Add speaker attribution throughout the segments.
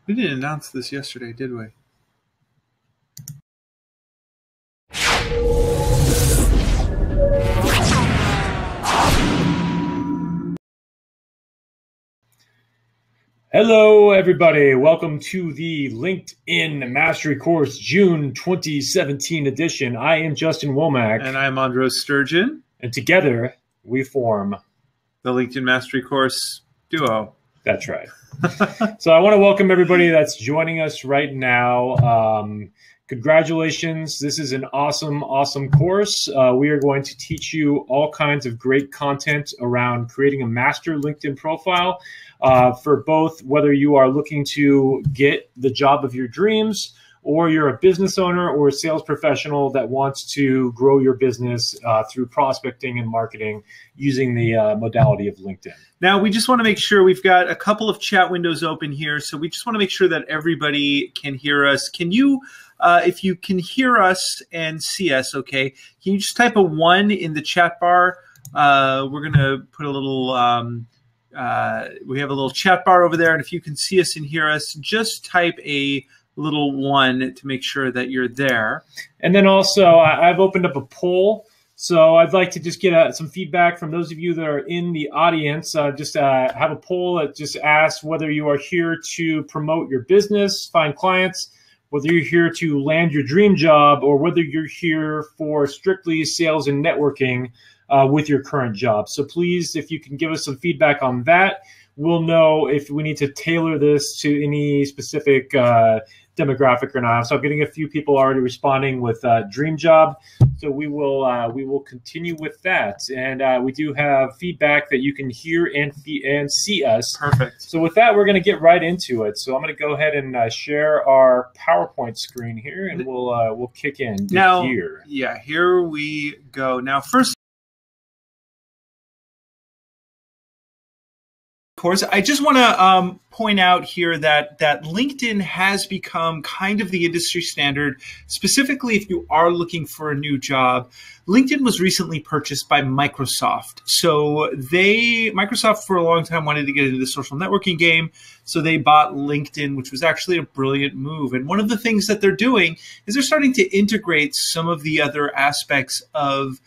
Speaker 1: We didn't announce this yesterday, did we?
Speaker 2: Hello, everybody. Welcome to the LinkedIn Mastery Course June 2017 edition. I am Justin Womack.
Speaker 1: And I'm Andros Sturgeon.
Speaker 2: And together we form
Speaker 1: the LinkedIn Mastery Course duo.
Speaker 2: That's right. So I want to welcome everybody that's joining us right now. Congratulations. This is an awesome, awesome course. We are going to teach you all kinds of great content around creating a master LinkedIn profile for both whether you are looking to get the job of your dreams or you're a business owner or a sales professional that wants to grow your business through prospecting and marketing using the modality of LinkedIn.
Speaker 1: Now, we just want to make sure we've got a couple of chat windows open here. So we just want to make sure that everybody can hear us. Can you, if you can hear us and see us, okay, can you just type a 1 in the chat bar? We're going to put a little, we have a little chat bar over there. And if you can see us and hear us, just type a little 1 to make sure that you're there.
Speaker 2: And then also I've opened up a poll. So I'd like to just get some feedback from those of you that are in the audience. Just have a poll that just asks whether you are here to promote your business, find clients, whether you're here to land your dream job, or whether you're here for strictly sales and networking with your current job. So please, if you can give us some feedback on that, we'll know if we need to tailor this to any specific demographic or not. So I'm getting a few people already responding with dream job. So we will continue with that. And we do have feedback that you can hear and see us.
Speaker 1: Perfect.
Speaker 2: So with that, we're going to get right into it. So I'm going to go ahead and share our PowerPoint screen here, and we'll kick in
Speaker 1: now.
Speaker 2: Here.
Speaker 1: Yeah, here we go. Now, first, course, I just want to point out here that LinkedIn has become kind of the industry standard, specifically if you are looking for a new job. LinkedIn was recently purchased by Microsoft. So Microsoft for a long time wanted to get into the social networking game. So they bought LinkedIn, which was actually a brilliant move. And one of the things that they're doing is they're starting to integrate some of the other aspects of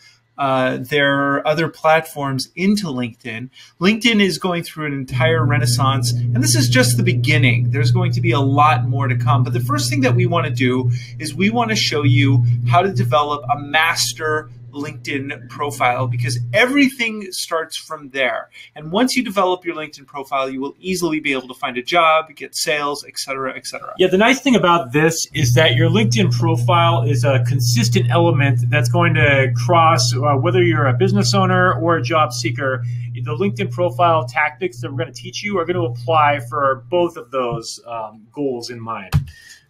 Speaker 1: their other platforms into LinkedIn. LinkedIn is going through an entire renaissance, and this is just the beginning. There's going to be a lot more to come. But the first thing that we want to do is we want to show you how to develop a master LinkedIn profile, because everything starts from there. And once you develop your LinkedIn profile, you will easily be able to find a job, get sales, et cetera, et cetera.
Speaker 2: Yeah, the nice thing about this is that your LinkedIn profile is a consistent element that's going to cross whether you're a business owner or a job seeker. The LinkedIn profile tactics that we're going to teach you are going to apply for both of those goals in mind.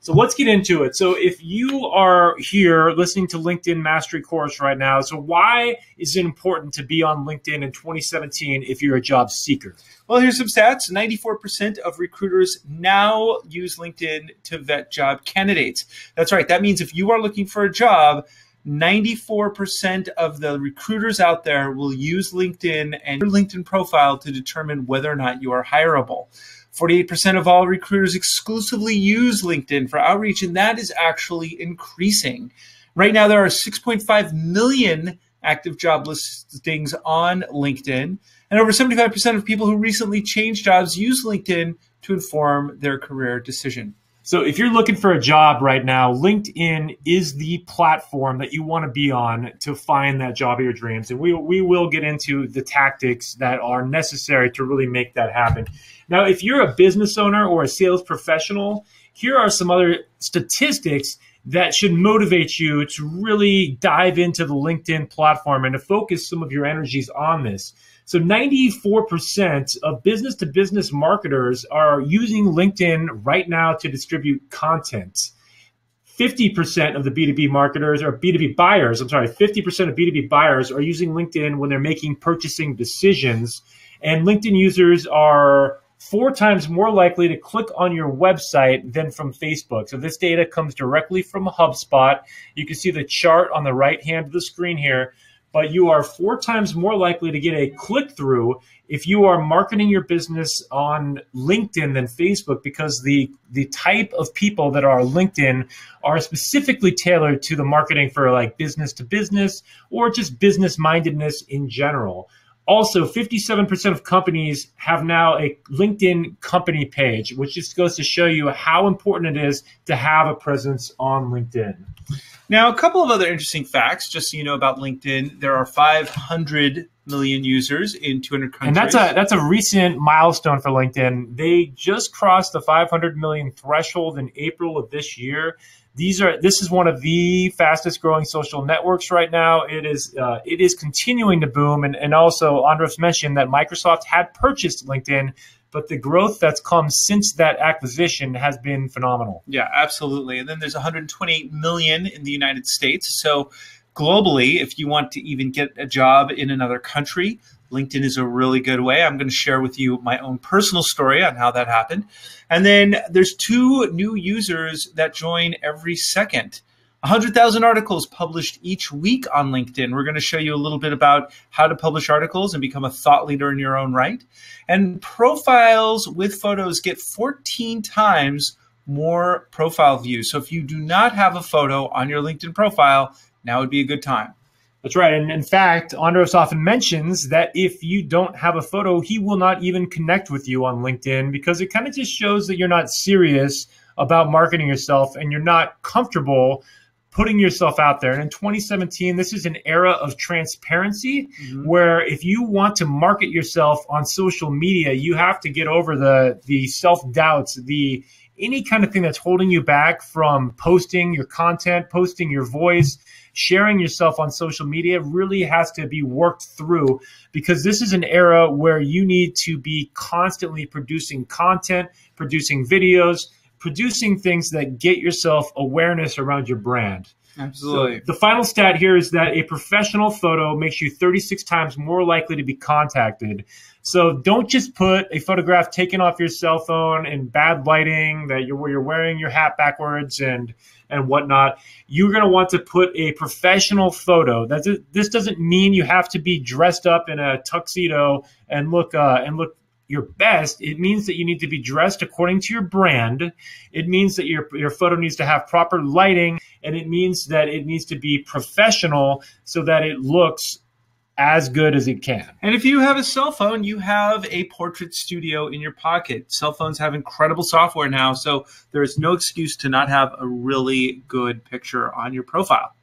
Speaker 2: So let's get into it. So if you are here listening to LinkedIn Mastery Course right now, so why is it important to be on LinkedIn in 2017 if you're a job seeker?
Speaker 1: Well, here's some stats. 94% of recruiters now use LinkedIn to vet job candidates. That's right. That means if you are looking for a job, 94% of the recruiters out there will use LinkedIn and your LinkedIn profile to determine whether or not you are hireable. 48% of all recruiters exclusively use LinkedIn for outreach, and that is actually increasing. Right now, there are 6.5 million active job listings on LinkedIn, and over 75% of people who recently changed jobs use LinkedIn to inform their career decision.
Speaker 2: So if you're looking for a job right now, LinkedIn is the platform that you want to be on to find that job of your dreams. And we will get into the tactics that are necessary to really make that happen. Now, if you're a business owner or a sales professional, here are some other statistics that should motivate you to really dive into the LinkedIn platform and to focus some of your energies on this. So 94% of business-to-business marketers are using LinkedIn right now to distribute content. 50% of the B2B marketers or B2B buyers, 50% of B2B buyers are using LinkedIn when they're making purchasing decisions. And LinkedIn users are 4 times more likely to click on your website than from Facebook. So this data comes directly from HubSpot. You can see the chart on the right hand of the screen here. but you are 4 times more likely to get a click-through if you are marketing your business on LinkedIn than Facebook, because the type of people that are LinkedIn are specifically tailored to the marketing for like business to business or just business mindedness in general. Also, 57% of companies have now a LinkedIn company page, which just goes to show you how important it is to have a presence on LinkedIn.
Speaker 1: Now, a couple of other interesting facts, just so you know about LinkedIn. There are 500 million users in 200 countries.
Speaker 2: And that's a recent milestone for LinkedIn. They just crossed the 500 million threshold in April of this year. This is one of the fastest growing social networks right now. It is continuing to boom. And also, Andros mentioned that Microsoft had purchased LinkedIn, but the growth that's come since that acquisition has been phenomenal.
Speaker 1: Yeah, absolutely. And then there's 128 million in the United States. So globally, if you want to even get a job in another country, LinkedIn is a really good way. I'm going to share with you my own personal story on how that happened. And then there's 2 new users that join every second. 100,000 articles published each week on LinkedIn. We're going to show you a little bit about how to publish articles and become a thought leader in your own right. And profiles with photos get 14 times more profile views. So if you do not have a photo on your LinkedIn profile, now would be a good time.
Speaker 2: That's right. And in fact, Andros often mentions that if you don't have a photo, he will not even connect with you on LinkedIn, because it kind of just shows that you're not serious about marketing yourself and you're not comfortable putting yourself out there. And in 2017, this is an era of transparency, where if you want to market yourself on social media, you have to get over the self-doubts, any kind of thing that's holding you back from posting your content, posting your voice, sharing yourself on social media. Really has to be worked through, because this is an era where you need to be constantly producing content, producing videos, producing things that get yourself awareness around your brand.
Speaker 1: Absolutely.
Speaker 2: So the final stat here is that a professional photo makes you 36 times more likely to be contacted. So don't just put a photograph taken off your cell phone in bad lighting, that you're wearing your hat backwards and whatnot. You're going to want to put a professional photo. This doesn't mean you have to be dressed up in a tuxedo and look your best. It means that you need to be dressed according to your brand. It means that your photo needs to have proper lighting, and it means that it needs to be professional so that it looks as good as it can.
Speaker 1: And if you have a cell phone, you have a portrait studio in your pocket. Cell phones have incredible software now, so there is no excuse to not have a really good picture on your profile.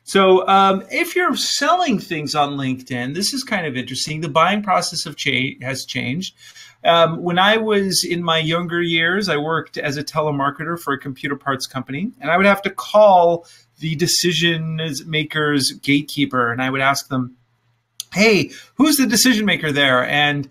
Speaker 1: So if you're selling things on LinkedIn, this is kind of interesting. The buying process has changed. When I was in my younger years, I worked as a telemarketer for a computer parts company, and I would have to call the decision makers gatekeeper, and I would ask them, hey, who's the decision maker there? And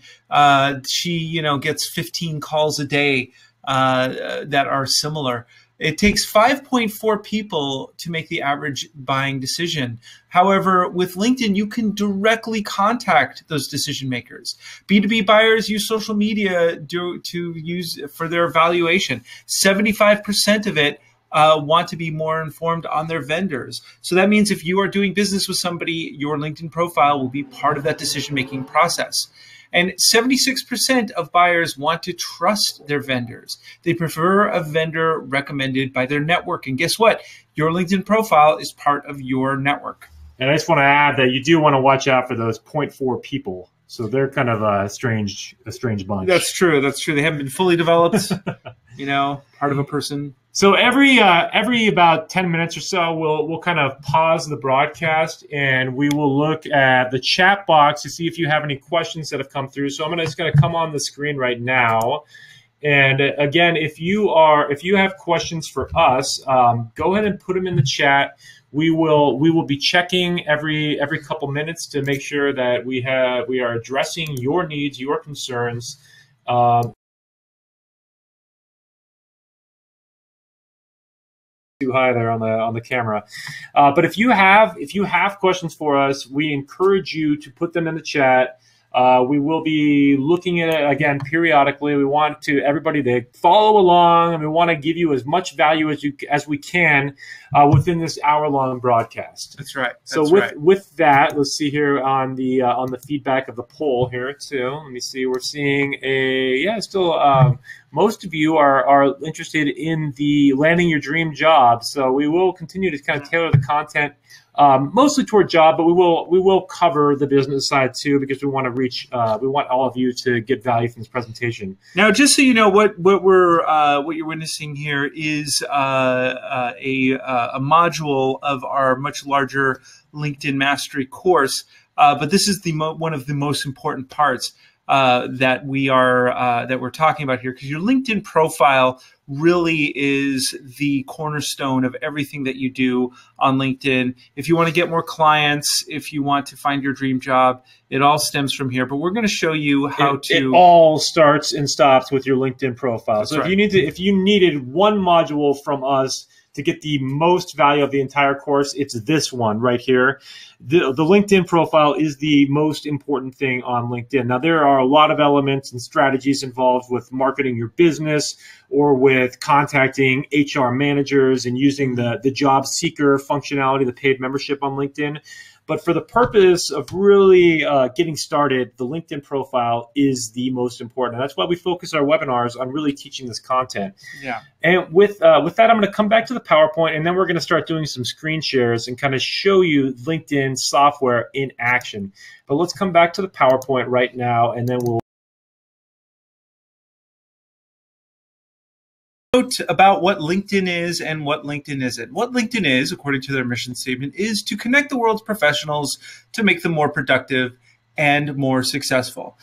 Speaker 1: she, gets 15 calls a day that are similar. It takes 5.4 people to make the average buying decision. However, with LinkedIn, you can directly contact those decision makers. B2B buyers use social media to use for their evaluation. 75% of it want to be more informed on their vendors. So that means if you are doing business with somebody, your LinkedIn profile will be part of that decision-making process. And 76% of buyers want to trust their vendors. They prefer a vendor recommended by their network. And guess what? Your LinkedIn profile is part of your network.
Speaker 2: And I just want to add that you do want to watch out for those 0.4 people. So they're kind of a strange bunch.
Speaker 1: That's true. That's true. They haven't been fully developed, part of a person.
Speaker 2: So every about 10 minutes or so, we'll kind of pause the broadcast and we will look at the chat box to see if you have any questions that have come through. So I'm just going to come on the screen right now. And again, if you have questions for us, go ahead and put them in the chat. We will be checking every couple minutes to make sure that we are addressing your needs, your concerns. Too high there on the camera, but if you have questions for us, we encourage you to put them in the chat. We will be looking at it again periodically. We want everybody to follow along, and we want to give you as much value as we can within this hour-long broadcast.
Speaker 1: That's right.
Speaker 2: So with that, let's see here on the feedback of the poll here too. Let me see. We're seeing most of you are interested in the landing your dream job. So we will continue to kind of tailor the content mostly toward job, but we will cover the business side too, because we want to reach we want all of you to get value from this presentation.
Speaker 1: Now, just so you know, what you're witnessing here is a module of our much larger LinkedIn Mastery course, but this is one of the most important parts that we're talking about here, because your LinkedIn profile really is the cornerstone of everything that you do on LinkedIn. If you want to get more clients, if you want to find your dream job, it all stems from here. But we're going to show you how
Speaker 2: it all starts and stops with your LinkedIn profile. So right. If you needed one module from us to get the most value of the entire course, it's this one right here. The LinkedIn profile is the most important thing on LinkedIn. Now, there are a lot of elements and strategies involved with marketing your business or with contacting HR managers and using the job seeker functionality, the paid membership on LinkedIn. But for the purpose of really getting started, the LinkedIn profile is the most important. And that's why we focus our webinars on really teaching this content. Yeah. And with that, I'm going to come back to the PowerPoint, and then we're going to start doing some screen shares and kind of show you LinkedIn software in action. But let's come back to the PowerPoint right now, and then we'll
Speaker 1: about what LinkedIn is and what LinkedIn isn't. What LinkedIn is, according to their mission statement, is to connect the world's professionals to make them more productive and more successful.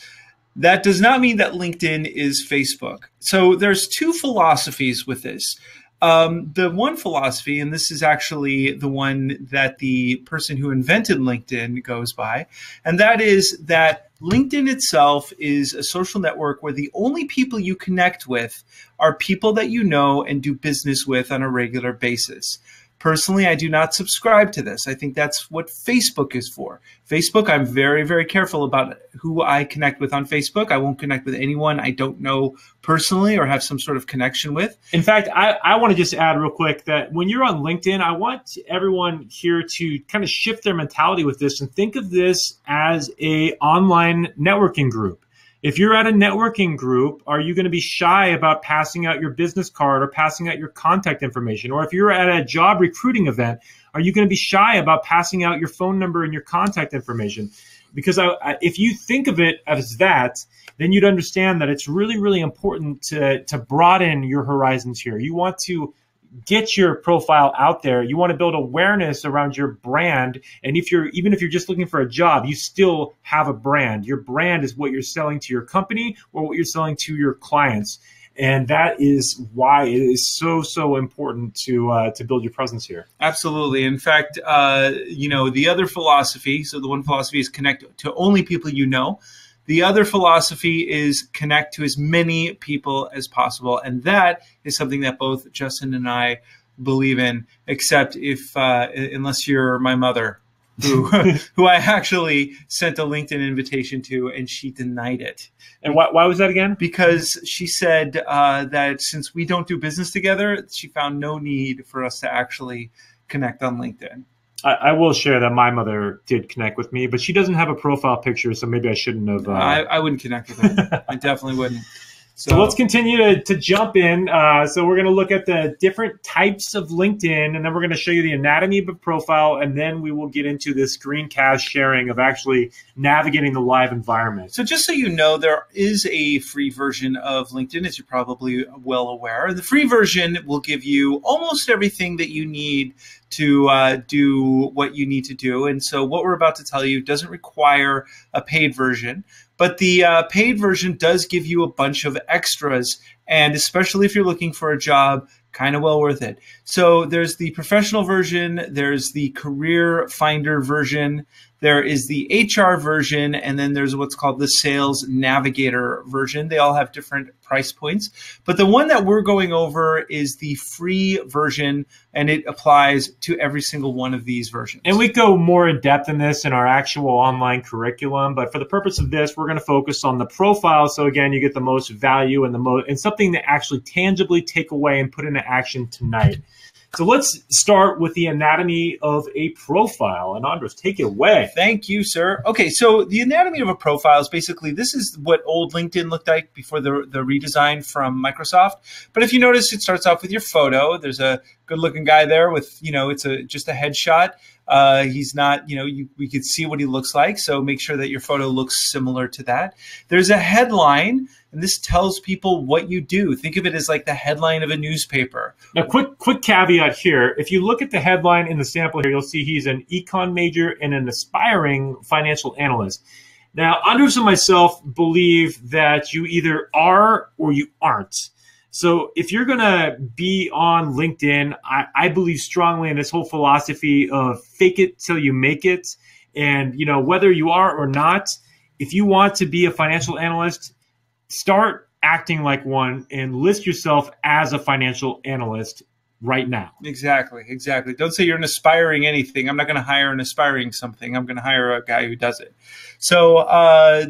Speaker 1: That does not mean that LinkedIn is Facebook. So there's two philosophies with this. The one philosophy, and this is actually the one that the person who invented LinkedIn goes by, and that is that LinkedIn itself is a social network where the only people you connect with are people that you know and do business with on a regular basis. Personally, I do not subscribe to this. I think that's what Facebook is for. Facebook, I'm very, very careful about who I connect with on Facebook. I won't connect with anyone I don't know personally or have some sort of connection with.
Speaker 2: In fact, I want to just add real quick that when you're on LinkedIn, I want everyone here to kind of shift their mentality with this and think of this as an online networking group. If you're at a networking group, are you going to be shy about passing out your business card or passing out your contact information? Or if you're at a job recruiting event, are you going to be shy about passing out your phone number and your contact information? Because if you think of it as that, then you'd understand that it's really, really important to broaden your horizons here. You want to get your profile out there. You want to build awareness around your brand. And even if you're just looking for a job, you still have a brand. Your brand is what you're selling to your company or what you're selling to your clients. And that is why it is so, so important to build your presence here.
Speaker 1: Absolutely. In fact, the other philosophy, so the one philosophy is connect to only people you know. The other philosophy is connect to as many people as possible. And that is something that both Justin and I believe in, except unless you're my mother, who I actually sent a LinkedIn invitation to, and she denied it.
Speaker 2: And why was that again?
Speaker 1: Because she said that since we don't do business together, she found no need for us to actually connect on LinkedIn.
Speaker 2: I will share that my mother did connect with me, but she doesn't have a profile picture, so maybe I shouldn't have.
Speaker 1: I wouldn't connect with her. I definitely wouldn't.
Speaker 2: So let's continue to jump in. So we're going to look at the different types of LinkedIn, and then we're going to show you the anatomy of a profile, and then we will get into the screencast sharing of actually navigating the live environment.
Speaker 1: So just so you know, there is a free version of LinkedIn, as you're probably well aware. The free version will give you almost everything that you need to do what you need to do. And so what we're about to tell you doesn't require a paid version. But the paid version does give you a bunch of extras, and especially if you're looking for a job, kind of well worth it. So there's the professional version, there's the career finder version, there is the HR version, and then there's what's called the sales navigator version. They all have different price points, but the one that we're going over is the free version, and it applies to every single one of these versions.
Speaker 2: And we go more in depth in this in our actual online curriculum, but for the purpose of this, we're going to focus on the profile. So again, you get the most value and something to actually tangibly take away and put into action tonight. So let's start with the anatomy of a profile. And Andros, take it away.
Speaker 1: Thank you, sir. Okay, so the anatomy of a profile is basically, this is what old LinkedIn looked like before the redesign from Microsoft. But if you notice, it starts off with your photo. There's a good-looking guy there with, it's just a headshot. He's not, we could see what he looks like. So make sure that your photo looks similar to that. There's a headline, and this tells people what you do. Think of it as like the headline of a newspaper.
Speaker 2: Now, quick caveat here. If you look at the headline in the sample here, you'll see he's an econ major and an aspiring financial analyst. Now, Andros and myself believe that you either are or you aren't. So if you're going to be on LinkedIn, I believe strongly in this whole philosophy of fake it till you make it. And, whether you are or not, if you want to be a financial analyst, start acting like one and list yourself as a financial analyst right now.
Speaker 1: Exactly. Don't say you're an aspiring anything. I'm not going to hire an aspiring something. I'm going to hire a guy who does it. So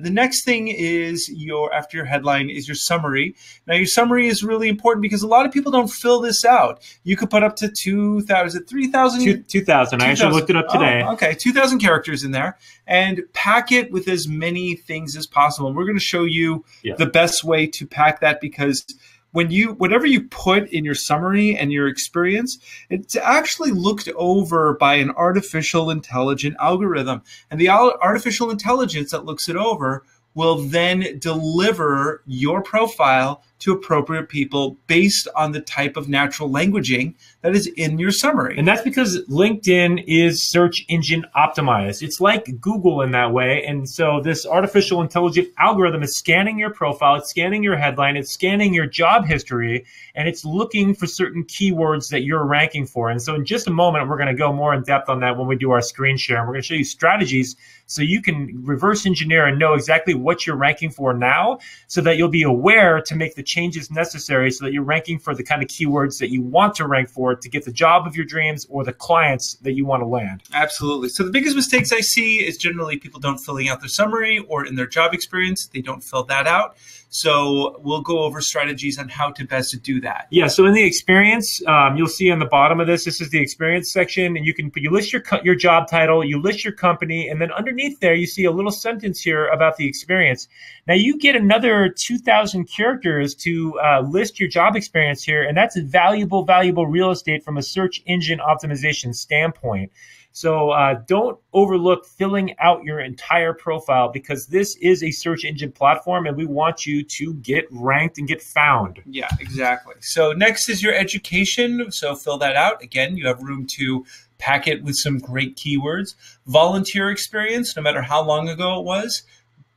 Speaker 1: the next thing is after your headline is your summary. Now your summary is really important because a lot of people don't fill this out. You could put up to 2,000, 3,000?
Speaker 2: 2,000. I actually looked it up today.
Speaker 1: Oh, okay, 2,000 characters in there, and pack it with as many things as possible. And we're going to show you the best way to pack that, because whatever you put in your summary and your experience, it's actually looked over by an artificial intelligent algorithm. And the artificial intelligence that looks it over will then deliver your profile to appropriate people based on the type of natural languaging that is in your summary.
Speaker 2: And that's because LinkedIn is search engine optimized. It's like Google in that way. And so this artificial intelligent algorithm is scanning your profile, it's scanning your headline, it's scanning your job history, and it's looking for certain keywords that you're ranking for. And so in just a moment, we're going to go more in depth on that when we do our screen share. And we're going to show you strategies so you can reverse engineer and know exactly what you're ranking for now, so that you'll be aware to make the changes necessary so that you're ranking for the kind of keywords that you want to rank for to get the job of your dreams or the clients that you want to land.
Speaker 1: Absolutely. So the biggest mistakes I see is generally people don't filling out their summary, or in their job experience, they don't fill that out. So we'll go over strategies on how to best do that.
Speaker 2: Yeah. So in the experience, you'll see on the bottom of this is the experience section, and you list your job title, you list your company, and then underneath there you see a little sentence here about the experience. Now you get another 2,000 characters to list your job experience here, and that's valuable real estate from a search engine optimization standpoint. So don't overlook filling out your entire profile, because this is a search engine platform and we want you to get ranked and get found.
Speaker 1: Yeah, exactly. So next is your education. So fill that out. Again, you have room to pack it with some great keywords. Volunteer experience, no matter how long ago it was,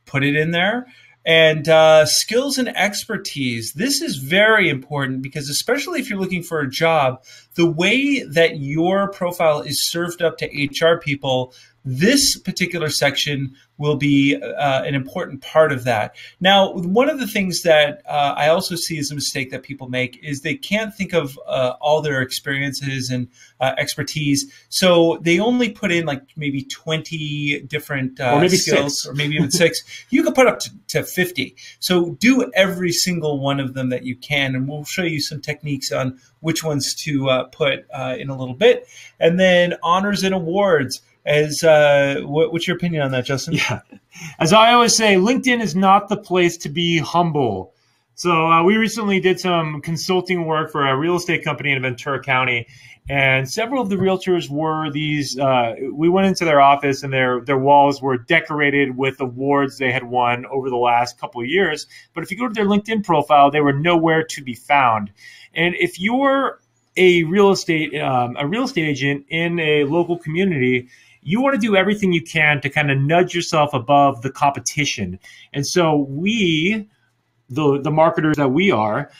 Speaker 1: put it in there. And skills and expertise. This is very important, because especially if you're looking for a job, the way that your profile is served up to HR people, this particular section will be an important part of that. Now, one of the things that I also see as a mistake that people make is they can't think of all their experiences and expertise. So they only put in like maybe 20 different
Speaker 2: or maybe
Speaker 1: skills,
Speaker 2: 6.
Speaker 1: or maybe even 6. You can put up to 50. So do every single one of them that you can, and we'll show you some techniques on which ones to put in a little bit. And then honors and awards. What's your opinion on that, Justin?
Speaker 2: Yeah. As I always say, LinkedIn is not the place to be humble. So we recently did some consulting work for a real estate company in Ventura County, and several of the realtors were these, we went into their office and their walls were decorated with awards they had won over the last couple of years. But if you go to their LinkedIn profile, they were nowhere to be found. And if you're a real estate agent in a local community, you want to do everything you can to kind of nudge yourself above the competition. And so we, the marketers that we are,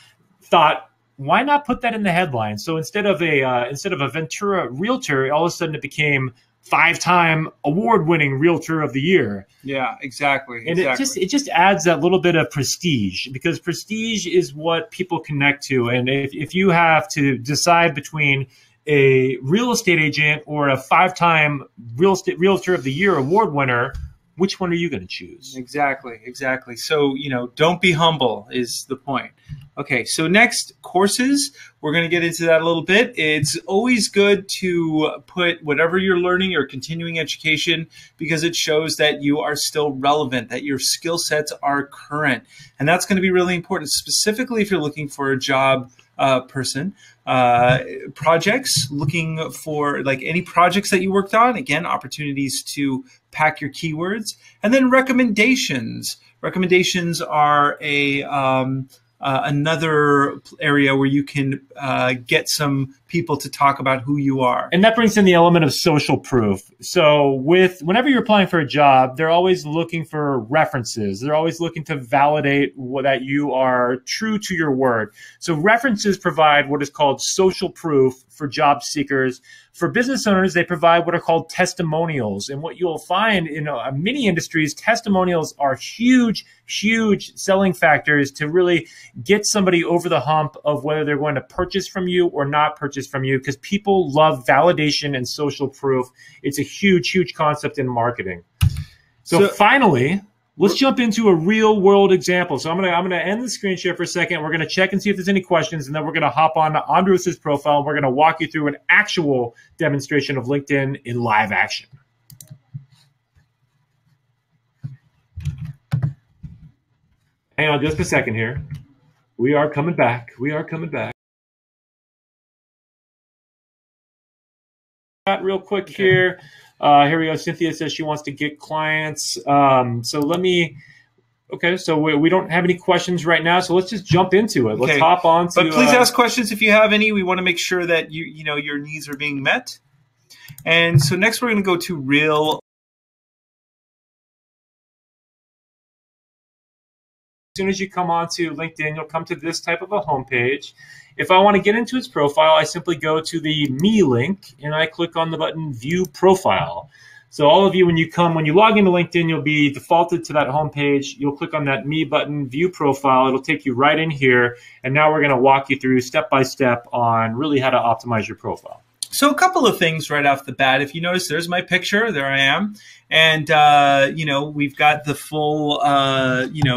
Speaker 2: thought, why not put that in the headline? So instead of a Ventura realtor, all of a sudden it became 5-time award-winning realtor of the year.
Speaker 1: Yeah, exactly.
Speaker 2: And
Speaker 1: exactly.
Speaker 2: it just adds that little bit of prestige, because prestige is what people connect to. And if you have to decide between a real estate agent or a 5-time realtor of the year award winner, which one are you going to choose?
Speaker 1: Exactly. So, don't be humble is the point. Okay, so next, courses. We're going to get into that a little bit. It's always good to put whatever you're learning or continuing education, because it shows that you are still relevant, that your skill sets are current. And that's going to be really important, specifically if you're looking for a job person. Projects, looking for like any projects that you worked on. Again, opportunities to pack your keywords. And then recommendations. Recommendations are another area where you can get some people to talk about who you are.
Speaker 2: And that brings in the element of social proof. So whenever you're applying for a job, they're always looking for references. They're always looking to validate that you are true to your word. So references provide what is called social proof for job seekers. For business owners, they provide what are called testimonials. And what you'll find in many industries, testimonials are huge selling factors to really get somebody over the hump of whether they're going to purchase from you or not purchase from you, because people love validation and social proof. It's a huge concept in marketing. So finally, let's jump into a real world example. So I'm gonna end the screen share for a second. We're gonna check and see if there's any questions, and then we're gonna hop on to Andros's profile. And we're gonna walk you through an actual demonstration of LinkedIn in live action. Hang on just a second here. We are coming back. Real quick here. Here we go. Cynthia says she wants to get clients. So we don't have any questions right now. So let's just jump into it. Let's hop on to.
Speaker 1: But please ask questions if you have any. We want to make sure that your needs are being met. And so next we're going to go to real.
Speaker 2: As soon as you come onto LinkedIn, you'll come to this type of a homepage. If I want to get into its profile, I simply go to the Me link and I click on the button View Profile. So all of you, when you log into LinkedIn, you'll be defaulted to that homepage. You'll click on that Me button, View Profile. It'll take you right in here. And now we're going to walk you through step by step on really how to optimize your profile.
Speaker 1: So a couple of things right off the bat. If you notice, there's my picture. There I am. And, we've got the full,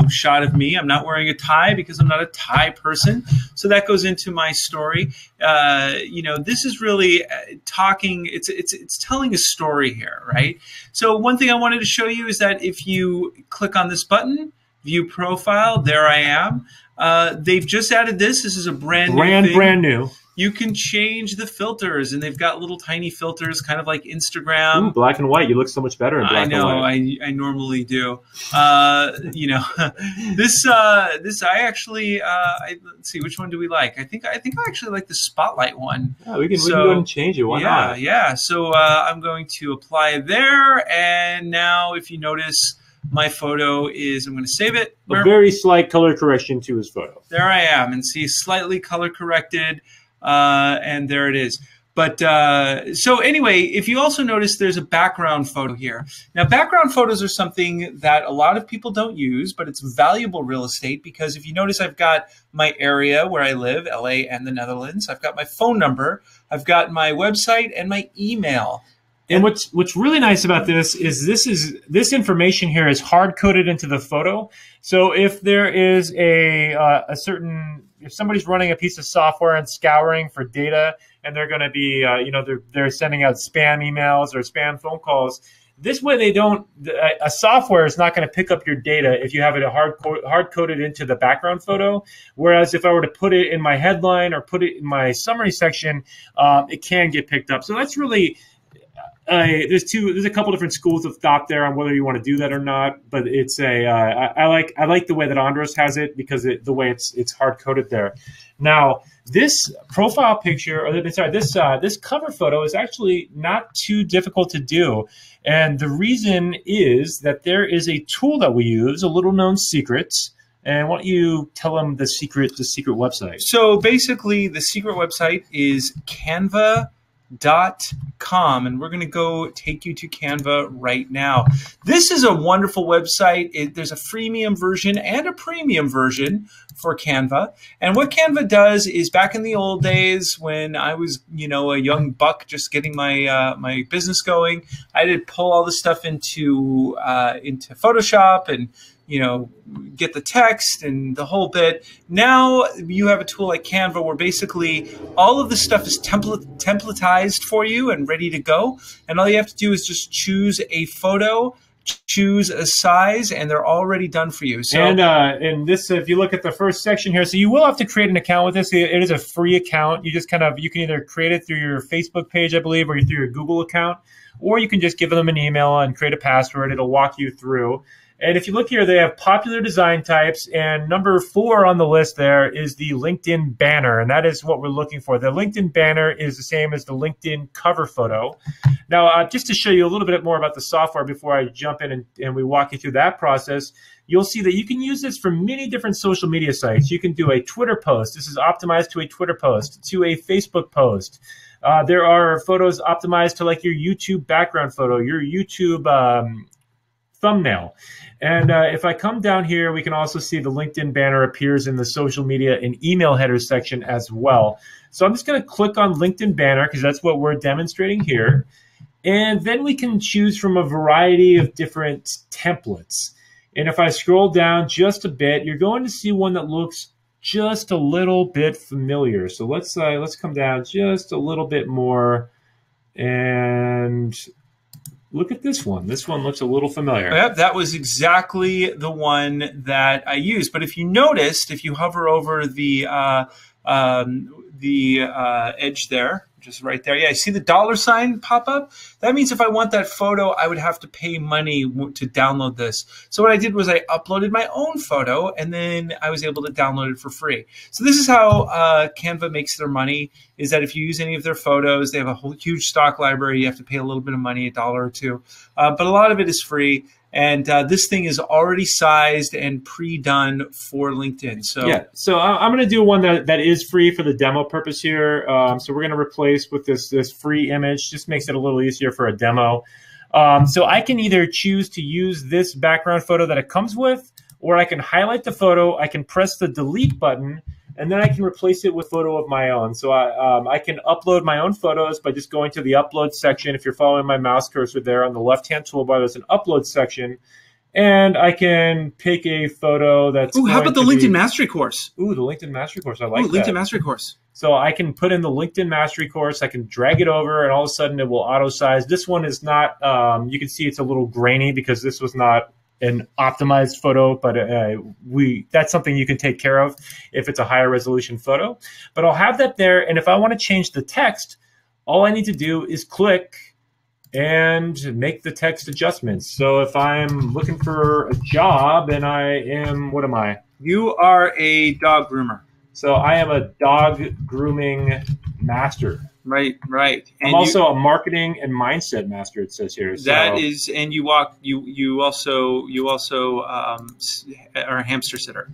Speaker 1: shot of me. I'm not wearing a tie because I'm not a tie person. So that goes into my story. This is really talking. It's telling a story here, right? So one thing I wanted to show you is that if you click on this button, View Profile, there I am. They've just added this. This is a brand
Speaker 2: new.
Speaker 1: You can change the filters, and they've got little tiny filters, kind of like Instagram.
Speaker 2: Ooh, black and white. You look so much better in black and white.
Speaker 1: I normally do. This I actually let's see, which one do we like? I think I actually like the spotlight one.
Speaker 2: Yeah, we can go ahead and change it. Why not?
Speaker 1: Yeah. So I'm going to apply there, and now if you notice, my photo is, I'm going to save it.
Speaker 2: A very slight color correction to his photo.
Speaker 1: There I am, and see, slightly color corrected. And there it is. But so anyway, if you also notice, there's a background photo here. Now, background photos are something that a lot of people don't use, but it's valuable real estate, because if you notice, I've got my area where I live, LA and the Netherlands. I've got my phone number. I've got my website and my email.
Speaker 2: And what's really nice about this is this information here is hard coded into the photo. So if there is if somebody's running a piece of software and scouring for data, and they're going to be they're sending out spam emails or spam phone calls, this way a software is not going to pick up your data if you have it hard coded into the background photo. Whereas if I were to put it in my headline or put it in my summary section, it can get picked up. So that's really. There's a couple different schools of thought there on whether you want to do that or not, but it's I like the way that Andros has it, because the way it's hard coded there. Now this profile picture, this cover photo is actually not too difficult to do, and the reason is that there is a tool that we use, a little known secret, And why don't you tell them the secret website?
Speaker 1: So basically, the secret website is canva.com, and we're going to go take you to Canva right now. This is a wonderful website. There's a freemium version and a premium version for Canva. And what Canva does is, back in the old days when I was, a young buck just getting my my business going, I did pull all this stuff into Photoshop and get the text and the whole bit. Now you have a tool like Canva where basically all of the stuff is templatized for you and ready to go. And all you have to do is just choose a photo, choose a size, and they're already done for you. So,
Speaker 2: and this, if you look at the first section here, so you will have to create an account with this. It is a free account. You can either create it through your Facebook page, I believe, or through your Google account, or you can just give them an email and create a password. It'll walk you through. And if you look here, they have popular design types, and number 4 on the list there is the LinkedIn banner, and that is what we're looking for. The LinkedIn banner is the same as the LinkedIn cover photo. Now, just to show you a little bit more about the software before I jump in and we walk you through that process, you'll see that you can use this for many different social media sites. You can do a Twitter post. This is optimized to a Twitter post, to a Facebook post. There are photos optimized to like your YouTube background photo, your YouTube thumbnail. And if I come down here, we can also see the LinkedIn banner appears in the social media and email headers section as well. So I'm just going to click on LinkedIn banner because that's what we're demonstrating here. And then we can choose from a variety of different templates. And if I scroll down just a bit, you're going to see one that looks just a little bit familiar. So let's come down just a little bit more and look at this one. This one looks a little familiar.
Speaker 1: Yep, that was exactly the one that I used. But if you noticed, if you hover over the edge there, just right there, yeah, I see the $sign pop up. That means if I want that photo, I would have to pay money to download this. So what I did was I uploaded my own photo, and then I was able to download it for free. So this is how Canva makes their money, is that if you use any of their photos, they have a whole huge stock library. You have to pay a little bit of money, $1 or $2. But a lot of it is free. And this thing is already sized and pre-done for LinkedIn. So
Speaker 2: yeah, so I'm going to do one that is free for the demo purpose here. So we're going to replace with this free image. Just makes it a little easier for a demo. So I can either choose to use this background photo that it comes with, or I can highlight the photo. I can press the delete button, and then I can replace it with a photo of my own. So I can upload my own photos by just going to the upload section. If you're following my mouse cursor there on the left-hand toolbar, there's an upload section. And I can pick a photo that's
Speaker 1: how about the LinkedIn Mastery course?
Speaker 2: Ooh, the LinkedIn Mastery course. I like that.
Speaker 1: LinkedIn Mastery course.
Speaker 2: So I can put in the LinkedIn Mastery course. I can drag it over, and all of a sudden it will auto-size. This one is not, you can see it's a little grainy because this was not an optimized photo, but that's something you can take care of if it's a higher resolution photo. But I'll have that there, and if I want to change the text, all I need to do is click and make the text adjustments. So if I'm looking for a job and I am, what am I?
Speaker 1: You are a dog groomer.
Speaker 2: So I am a dog grooming master.
Speaker 1: Right. And
Speaker 2: I'm also a marketing and mindset master, it says here. So
Speaker 1: that is, and you also are a hamster sitter.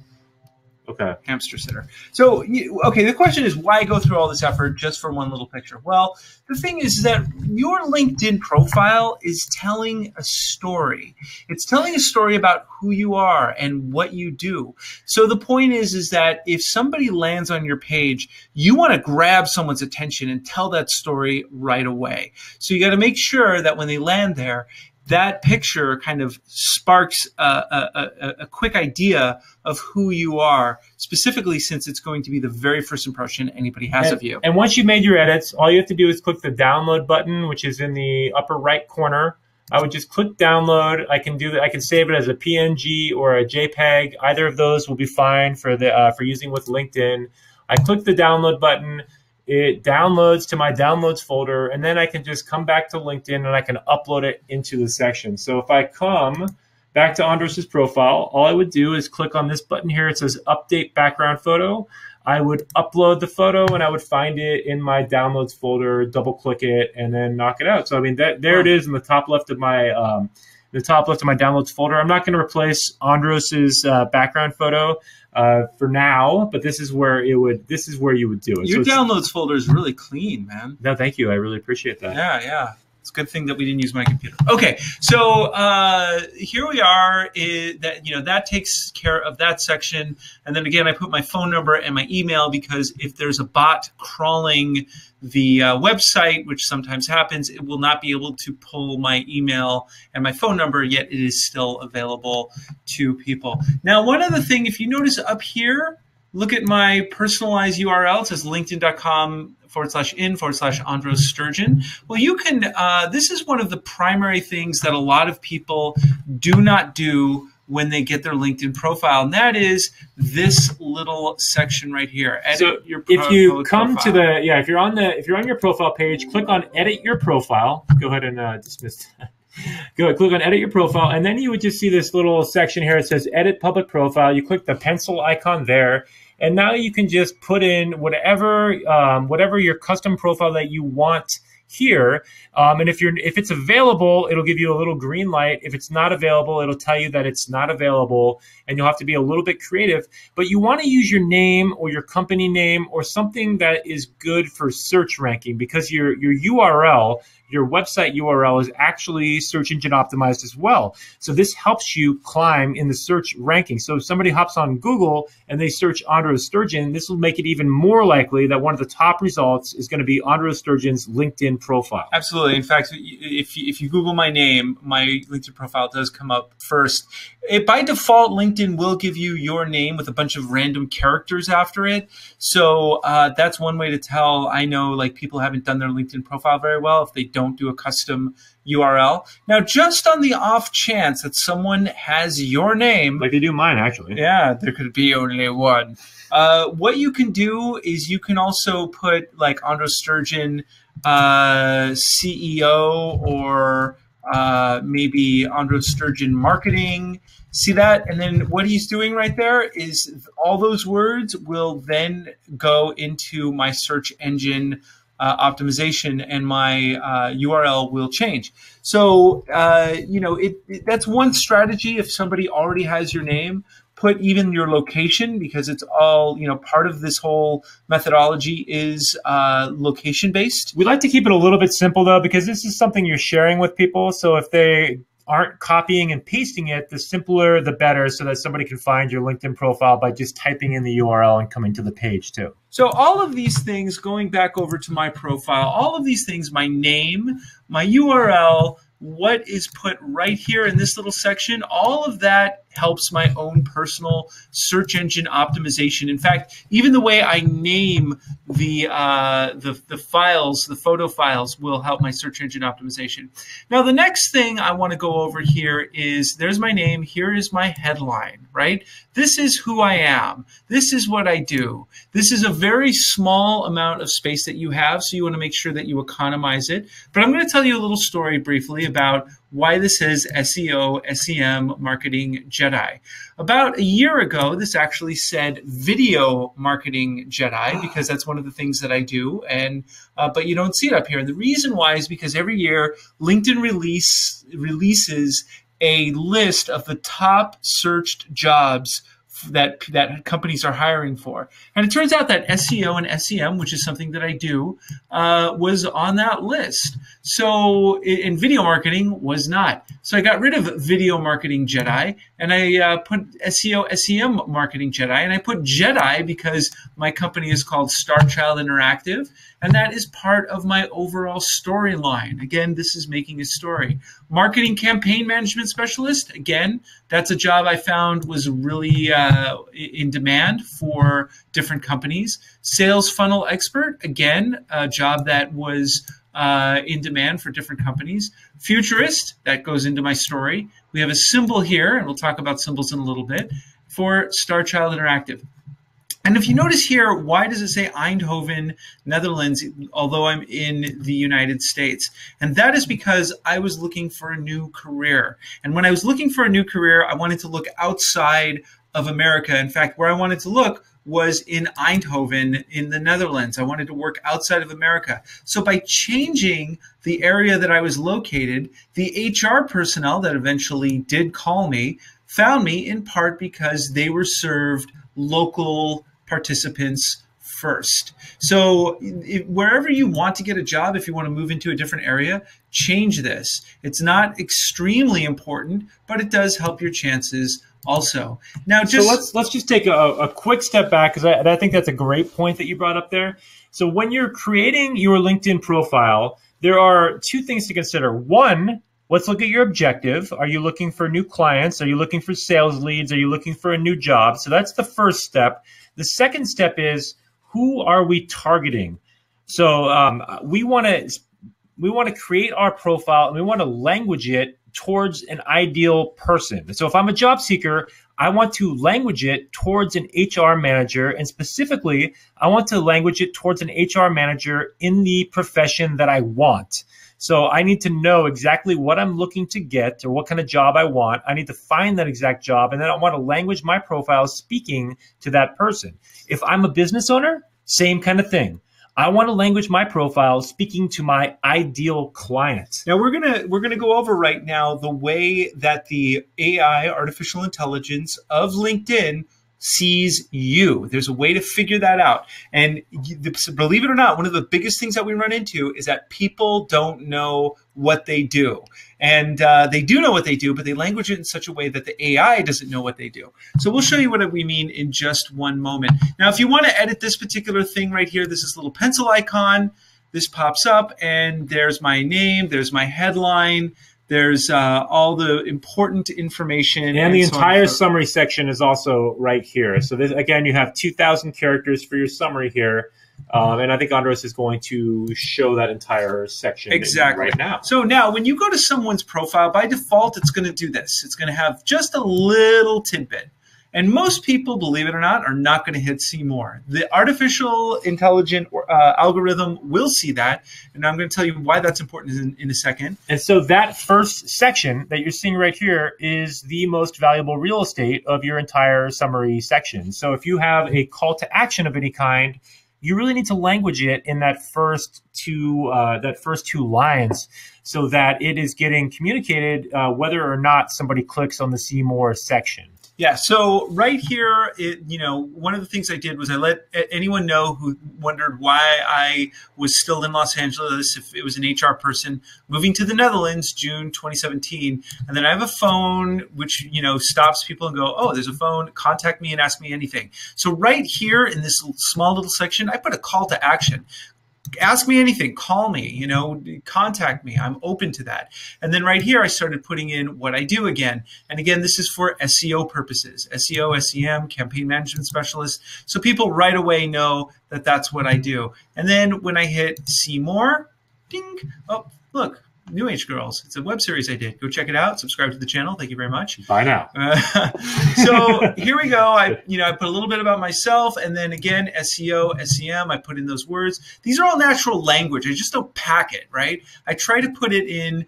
Speaker 2: Okay.
Speaker 1: Hamster sitter. So, okay, the question is, why go through all this effort just for one little picture? Well, the thing is that your LinkedIn profile is telling a story. It's telling a story about who you are and what you do. So the point is that if somebody lands on your page, you want to grab someone's attention and tell that story right away. So you got to make sure that when they land there, that picture kind of sparks a quick idea of who you are, specifically since it's going to be the very first impression anybody has of you.
Speaker 2: And once you've made your edits, all you have to do is click the download button, which is in the upper right corner. I would just click download. I can do that. I can save it as a PNG or a JPEG. Either of those will be fine for using with LinkedIn. I click the download button. It downloads to my downloads folder, and then I can just come back to LinkedIn and I can upload it into the section. So if I come back to Andros's profile, all I would do is click on this button here. It says update background photo. I would upload the photo and I would find it in my downloads folder, double click it, and then knock it out. So I mean, there it is in the top left of my the top left of my downloads folder. I'm not going to replace Andros's background photo for now, but this is where you would do it.
Speaker 1: Your downloads folder is really clean, man.
Speaker 2: No, thank you. I really appreciate that.
Speaker 1: Yeah. It's a good thing that we didn't use my computer. Okay, so here we are. That takes care of that section. And then again, I put my phone number and my email, because if there's a bot crawling the website, which sometimes happens, it will not be able to pull my email and my phone number, yet it is still available to people. Now, one other thing, if you notice up here, look at my personalized URL. It says linkedin.com/in/Andros Sturgeon. Well, you can, this is one of the primary things that a lot of people do not do when they get their LinkedIn profile, and that is this little section right here. Edit your profile.
Speaker 2: If you come to the, if you're on your profile page, click on Edit Your Profile. Go ahead and dismiss that. Click on Edit Your Profile, and then you would just see this little section here. It says Edit Public Profile. You click the pencil icon there, and now you can just put in whatever your custom profile that you want here. And if it's available, it'll give you a little green light. If it's not available, it'll tell you that it's not available, and you'll have to be a little bit creative. But you want to use your name or your company name or something that is good for search ranking, because your URL, your website URL, is actually search engine optimized as well. So this helps you climb in the search ranking. So if somebody hops on Google and they search Andros Sturgeon, this will make it even more likely that one of the top results is going to be Andros Sturgeon's LinkedIn profile.
Speaker 1: Absolutely. In fact, if you Google my name, my LinkedIn profile does come up first. By default, LinkedIn will give you your name with a bunch of random characters after it. So that's one way to tell. I know, like, people haven't done their LinkedIn profile very well if they don't do a custom URL. Now, just on the off chance that someone has your name,
Speaker 2: like they do mine, actually.
Speaker 1: Yeah, there could be only one. What you can do is you can also put, like, Andros Sturgeon CEO, or maybe Andros Sturgeon Marketing. See that? And then what he's doing right there is all those words will then go into my search engine optimization, and my URL will change. So, that's one strategy. If somebody already has your name, put even your location, because it's all, part of this whole methodology is location based.
Speaker 2: We like to keep it a little bit simple, though, because this is something you're sharing with people. So if they aren't copying and pasting it, the simpler the better, so that somebody can find your LinkedIn profile by just typing in the URL and coming to the page too.
Speaker 1: So all of these things, going back over to my profile, all of these things, my name, my URL, what is put right here in this little section, all of that helps my own personal search engine optimization. In fact, even the way I name the files, the photo files, will help my search engine optimization. Now, the next thing I want to go over here is, there's my name, here is my headline, right? This is who I am. This is what I do. This is a very small amount of space that you have, so you want to make sure that you economize it. But I'm going to tell you a little story briefly about why this is SEO, SEM, Marketing Jedi. About a year ago, this actually said Video Marketing Jedi, because that's one of the things that I do, and but you don't see it up here. And the reason why is because every year LinkedIn releases a list of the top searched jobs that companies are hiring for. And it turns out that SEO and SEM, which is something that I do, was on that list. So, in video marketing was not. So I got rid of Video Marketing Jedi, and I put SEO, SEM Marketing Jedi, and I put Jedi because my company is called Starchild Interactive, and that is part of my overall storyline. Again, this is making a story. Marketing Campaign Management Specialist, again, that's a job I found was really in demand for different companies. Sales Funnel Expert, again, a job that was in demand for different companies. Futurist, that goes into my story. We have a symbol here, and we'll talk about symbols in a little bit, for Starchild Interactive. And if you notice here, why does it say Eindhoven, Netherlands, although I'm in the United States? And that is because I was looking for a new career. And when I was looking for a new career, I wanted to look outside of America. In fact, where I wanted to look was in Eindhoven in the Netherlands. I wanted to work outside of America. So by changing the area that I was located, the HR personnel that eventually did call me found me in part because they were served local participants first. So wherever you want to get a job, if you want to move into a different area, change this. It's not extremely important, but it does help your chances also. Now,
Speaker 2: let's just take a quick step back, because I think that's a great point that you brought up there. So when you're creating your LinkedIn profile, there are two things to consider. One, let's look at your objective. Are you looking for new clients? Are you looking for sales leads? Are you looking for a new job? So that's the first step. The second step is, who are we targeting? So we want to create our profile, and we want to language it towards an ideal person. So if I'm a job seeker, I want to language it towards an HR manager, and specifically, I want to language it towards an HR manager in the profession that I want. So I need to know exactly what I'm looking to get, or what kind of job I want. I need to find that exact job, and then I want to language my profile speaking to that person. If I'm a business owner, same kind of thing. I want to language my profile speaking to my ideal client.
Speaker 1: Now we're gonna go over right now the way that the AI, artificial intelligence of LinkedIn, sees you. There's a way to figure that out. And believe it or not, one of the biggest things that we run into is that people don't know what they do. And they do know what they do, but they language it in such a way that the AI doesn't know what they do. So we'll show you what we mean in just one moment. Now, if you want to edit this particular thing right here, this is a little pencil icon. This pops up, and there's my name, there's my headline, there's all the important information.
Speaker 2: And the entire summary section is also right here. So this, again, you have 2,000 characters for your summary here. And I think Andros is going to show that entire section right now.
Speaker 1: So now when you go to someone's profile, by default, it's going to do this. It's going to have just a little tidbit. And most people, believe it or not, are not going to hit see more. The artificial intelligent algorithm will see that. And I'm going to tell you why that's important in a second.
Speaker 2: And so that first section that you're seeing right here is the most valuable real estate of your entire summary section. So if you have a call to action of any kind, you really need to language it in that first two lines, so that it is getting communicated whether or not somebody clicks on the see more section.
Speaker 1: Yeah, so right here, one of the things I did was I let anyone know who wondered why I was still in Los Angeles, if it was an HR person, moving to the Netherlands, June 2017. And then I have a phone which, stops people and go, oh, there's a phone, contact me and ask me anything. So right here in this small little section, I put a call to action. Ask me anything, call me, contact me. I'm open to that. And then right here, I started putting in what I do again. And again, this is for SEO purposes, SEO, SEM, campaign management specialist. So people right away know that that's what I do. And then when I hit see more, ding, oh, look, New Age Girls. It's a web series I did. Go check it out. Subscribe to the channel. Thank you very much.
Speaker 2: Bye now.
Speaker 1: So here we go. I put a little bit about myself, and then again, SEO, SEM, I put in those words. These are all natural language. I just don't pack it, right? I try to put it in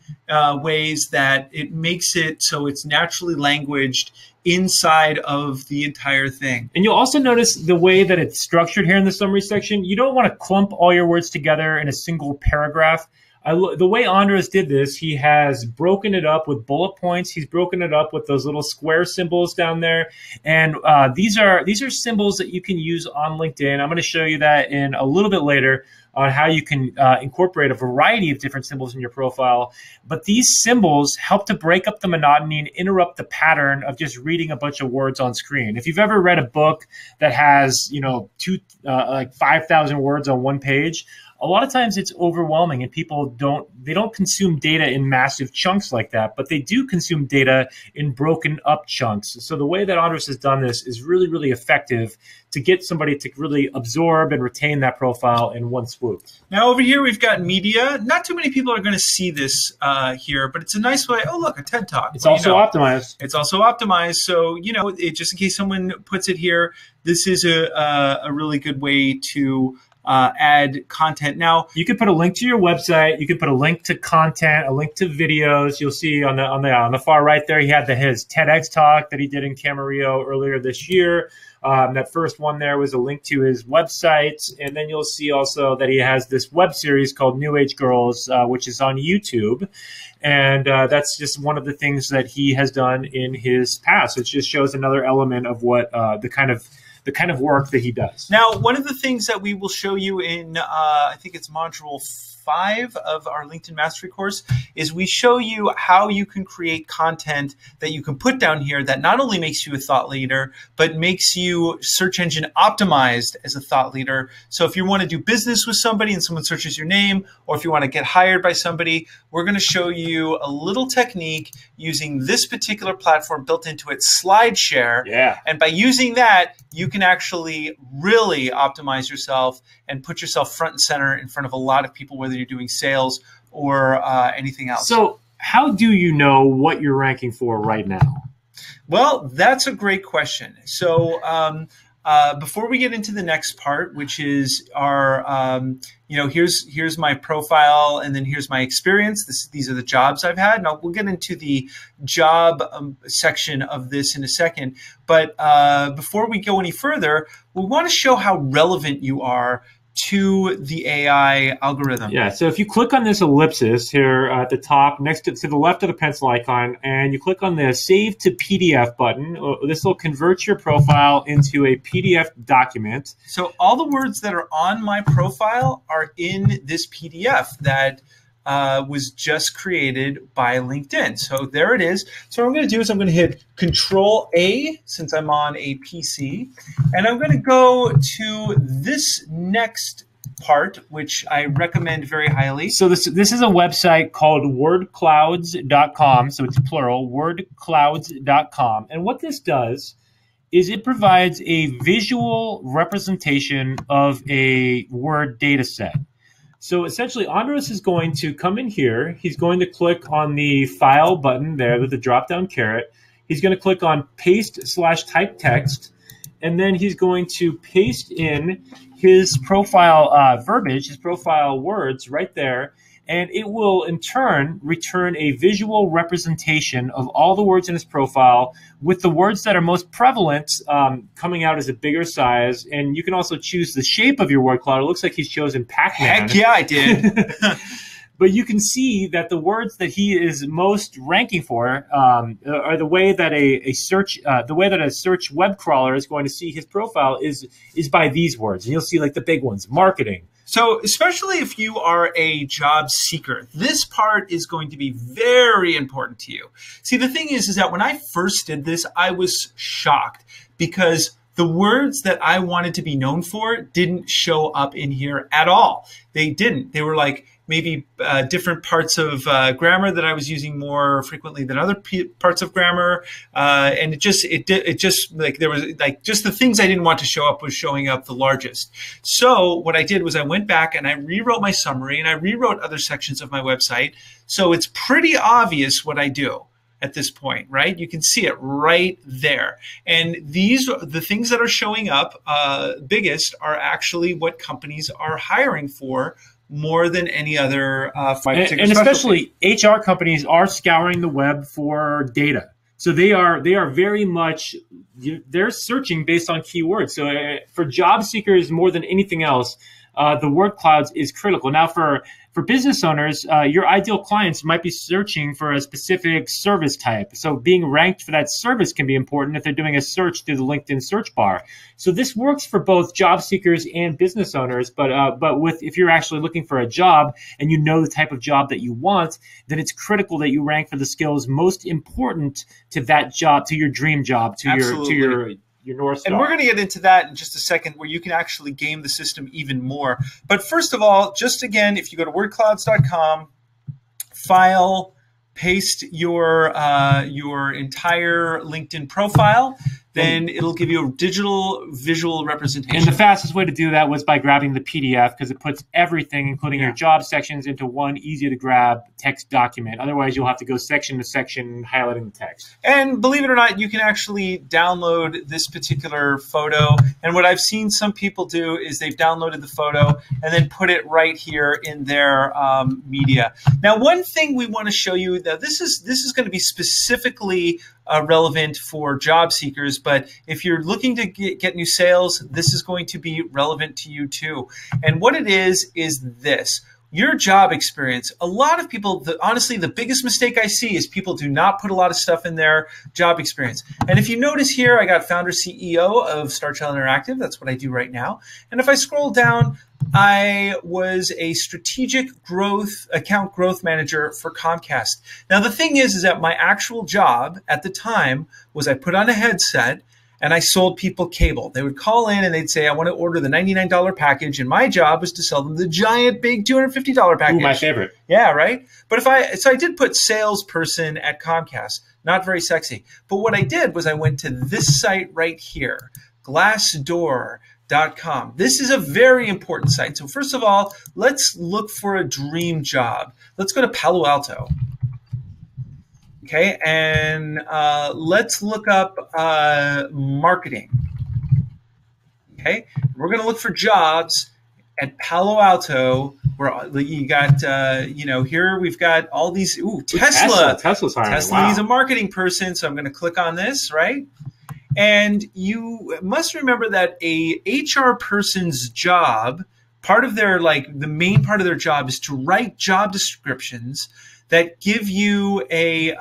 Speaker 1: ways that it makes it so it's naturally languaged inside of the entire thing.
Speaker 2: And you'll also notice the way that it's structured here in the summary section. You don't want to clump all your words together in a single paragraph. The way Andros did this, he has broken it up with bullet points. He's broken it up with those little square symbols down there. And these are symbols that you can use on LinkedIn. I'm going to show you that in a little bit later on how you can incorporate a variety of different symbols in your profile. But these symbols help to break up the monotony and interrupt the pattern of just reading a bunch of words on screen. If you've ever read a book that has, like 5,000 words on one page, a lot of times it's overwhelming, and people don't consume data in massive chunks like that, but they do consume data in broken up chunks. So the way that Andros has done this is really, really effective to get somebody to really absorb and retain that profile in one swoop.
Speaker 1: Now over here we've got media. Not too many people are going to see this here, but it's a nice way. Oh, look, a TED Talk.
Speaker 2: It's also optimized.
Speaker 1: It's also optimized. So, just in case someone puts it here, this is a really good way to add content. Now,
Speaker 2: you could put a link to your website. You could put a link to content, a link to videos. You'll see on the far right there, he had his TEDx talk that he did in Camarillo earlier this year. That first one there was a link to his website. And then you'll see also that he has this web series called New Age Girls, which is on YouTube. And that's just one of the things that he has done in his past. It just shows another element of what the kind of work that he does.
Speaker 1: Now, one of the things that we will show you in, I think it's module 5 of our LinkedIn Mastery course, is we show you how you can create content that you can put down here that not only makes you a thought leader, but makes you search engine optimized as a thought leader. So if you want to do business with somebody and someone searches your name, or if you want to get hired by somebody, we're going to show you a little technique using this particular platform built into it, SlideShare.
Speaker 2: Yeah.
Speaker 1: And by using that, you can actually really optimize yourself and put yourself front and center in front of a lot of people, whether you're doing sales or anything else.
Speaker 2: So how do you know what you're ranking for right now?
Speaker 1: Well, that's a great question. So before we get into the next part, which is our, here's my profile, and then here's my experience. These are the jobs I've had. Now, we'll get into the job section of this in a second. But before we go any further, we want to show how relevant you are to the AI algorithm.
Speaker 2: Yeah, so if you click on this ellipsis here at the top, next to the left of the pencil icon, and you click on the Save to PDF button, this will convert your profile into a PDF document.
Speaker 1: So all the words that are on my profile are in this PDF that was just created by LinkedIn. So there it is. So what I'm going to do is I'm going to hit Control-A since I'm on a PC, and I'm going to go to this next part, which I recommend very highly.
Speaker 2: So this is a website called wordclouds.com. So it's plural, wordclouds.com. And what this does is it provides a visual representation of a word data set. So essentially, Andros is going to come in here. He's going to click on the File button there with the drop-down caret. He's going to click on Paste/Type Text, and then he's going to paste in his profile verbiage, his profile words right there, and it will, in turn, return a visual representation of all the words in his profile with the words that are most prevalent coming out as a bigger size. And you can also choose the shape of your word cloud. It looks like he's chosen Pac-Man.
Speaker 1: Heck yeah, I did.
Speaker 2: But you can see that the words that he is most ranking for are the way that a search web crawler is going to see his profile is by these words. And you'll see like the big ones: marketing.
Speaker 1: So especially if you are a job seeker, this part is going to be very important to you. See, the thing is that when I first did this, I was shocked because the words that I wanted to be known for didn't show up in here at all. They didn't. They were like maybe different parts of grammar that I was using more frequently than other parts of grammar, and it just like there was like just the things I didn't want to show up was showing up the largest. So what I did was I went back and I rewrote my summary and I rewrote other sections of my website. So it's pretty obvious what I do at this point, right? You can see it right there. And the things that are showing up biggest are actually what companies are hiring for more than any other
Speaker 2: and especially HR companies are scouring the web for data. So they are very much, they're searching based on keywords. So for job seekers more than anything else, the word clouds is critical. Now for business owners, your ideal clients might be searching for a specific service type. So being ranked for that service can be important if they're doing a search through the LinkedIn search bar. So this works for both job seekers and business owners. But if you're actually looking for a job and you know the type of job that you want, then it's critical that you rank for the skills most important to that job, to your dream job, to your North Star.
Speaker 1: And we're going to get into that in just a second, where you can actually game the system even more. But first of all, just again, if you go to wordclouds.com, file, paste your entire LinkedIn profile, then it'll give you a digital visual representation.
Speaker 2: And the fastest way to do that was by grabbing the PDF, because it puts everything, including your job sections, into one easy-to-grab text document. Otherwise, you'll have to go section to section highlighting the text.
Speaker 1: And believe it or not, you can actually download this particular photo. And what I've seen some people do is they've downloaded the photo and then put it right here in their media. Now, one thing we want to show you, that this is going to be specifically relevant for job seekers, but if you're looking to get new sales, this is going to be relevant to you too. And what it is this. Your job experience. A lot of people, honestly, the biggest mistake I see is people do not put a lot of stuff in their job experience. And if you notice here, I got founder CEO of Star Child Interactive. That's what I do right now. And if I scroll down, I was a strategic account growth manager for Comcast. Now, the thing is that my actual job at the time was I put on a headset and I sold people cable. They would call in and they'd say, I want to order the $99 package. And my job was to sell them the giant, big $250 package.
Speaker 2: Ooh, my favorite.
Speaker 1: Yeah, right? But so I did put salesperson at Comcast. Not very sexy. But what I did was I went to this site right here, Glassdoor.com. This is a very important site. So first of all, let's look for a dream job. Let's go to Palo Alto. Okay, and let's look up marketing. Okay, we're going to look for jobs at Palo Alto. Where you got, here we've got all these. Ooh, Tesla.
Speaker 2: Tesla's hiring.
Speaker 1: Tesla needs a marketing person, so I'm going to click on this, right? And you must remember that a HR person's job, part of their the main part of their job is to write job descriptions that give you an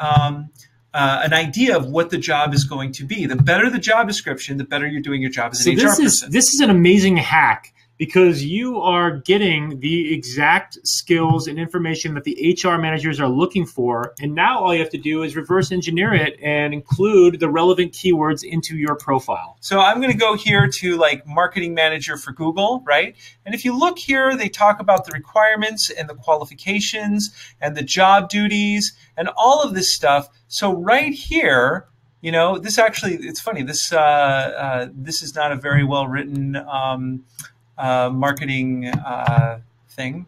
Speaker 1: idea of what the job is going to be. The better the job description, the better you're doing your job as an HR person.
Speaker 2: This is an amazing hack, because you are getting the exact skills and information that the HR managers are looking for. And now all you have to do is reverse engineer it and include the relevant keywords into your profile.
Speaker 1: So I'm going to go here to marketing manager for Google, right? And if you look here, they talk about the requirements and the qualifications and the job duties and all of this stuff. So right here, this actually, it's funny. This is not a very well written marketing thing,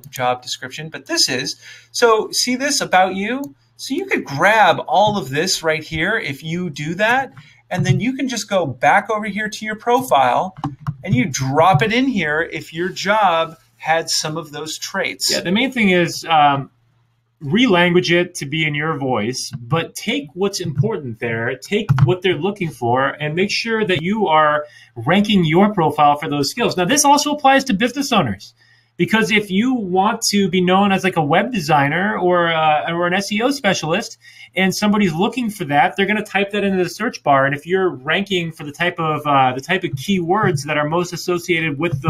Speaker 1: job description, but this is. So see this about you? So you could grab all of this right here if you do that, and then you can just go back over here to your profile and you drop it in here if your job had some of those traits.
Speaker 2: Yeah, the main thing is relanguage it to be in your voice, but take what's important there, take what they're looking for, and make sure that you are ranking your profile for those skills. Now, this also applies to business owners, because if you want to be known as a web designer or an SEO specialist, and somebody's looking for that, they're going to type that into the search bar. And if you're ranking for the type of keywords that are most associated with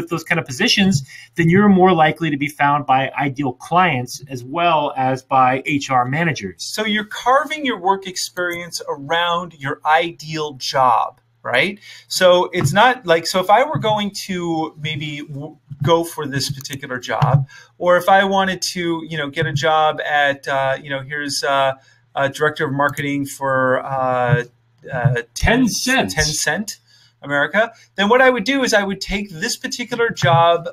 Speaker 2: those kind of positions, then you're more likely to be found by ideal clients as well as by HR managers.
Speaker 1: So you're carving your work experience around your ideal job, right? So it's not so if I were going to maybe go for this particular job, or if I wanted to, get a job at, here's director of marketing for Tencent America, then what I would do is I would take this particular job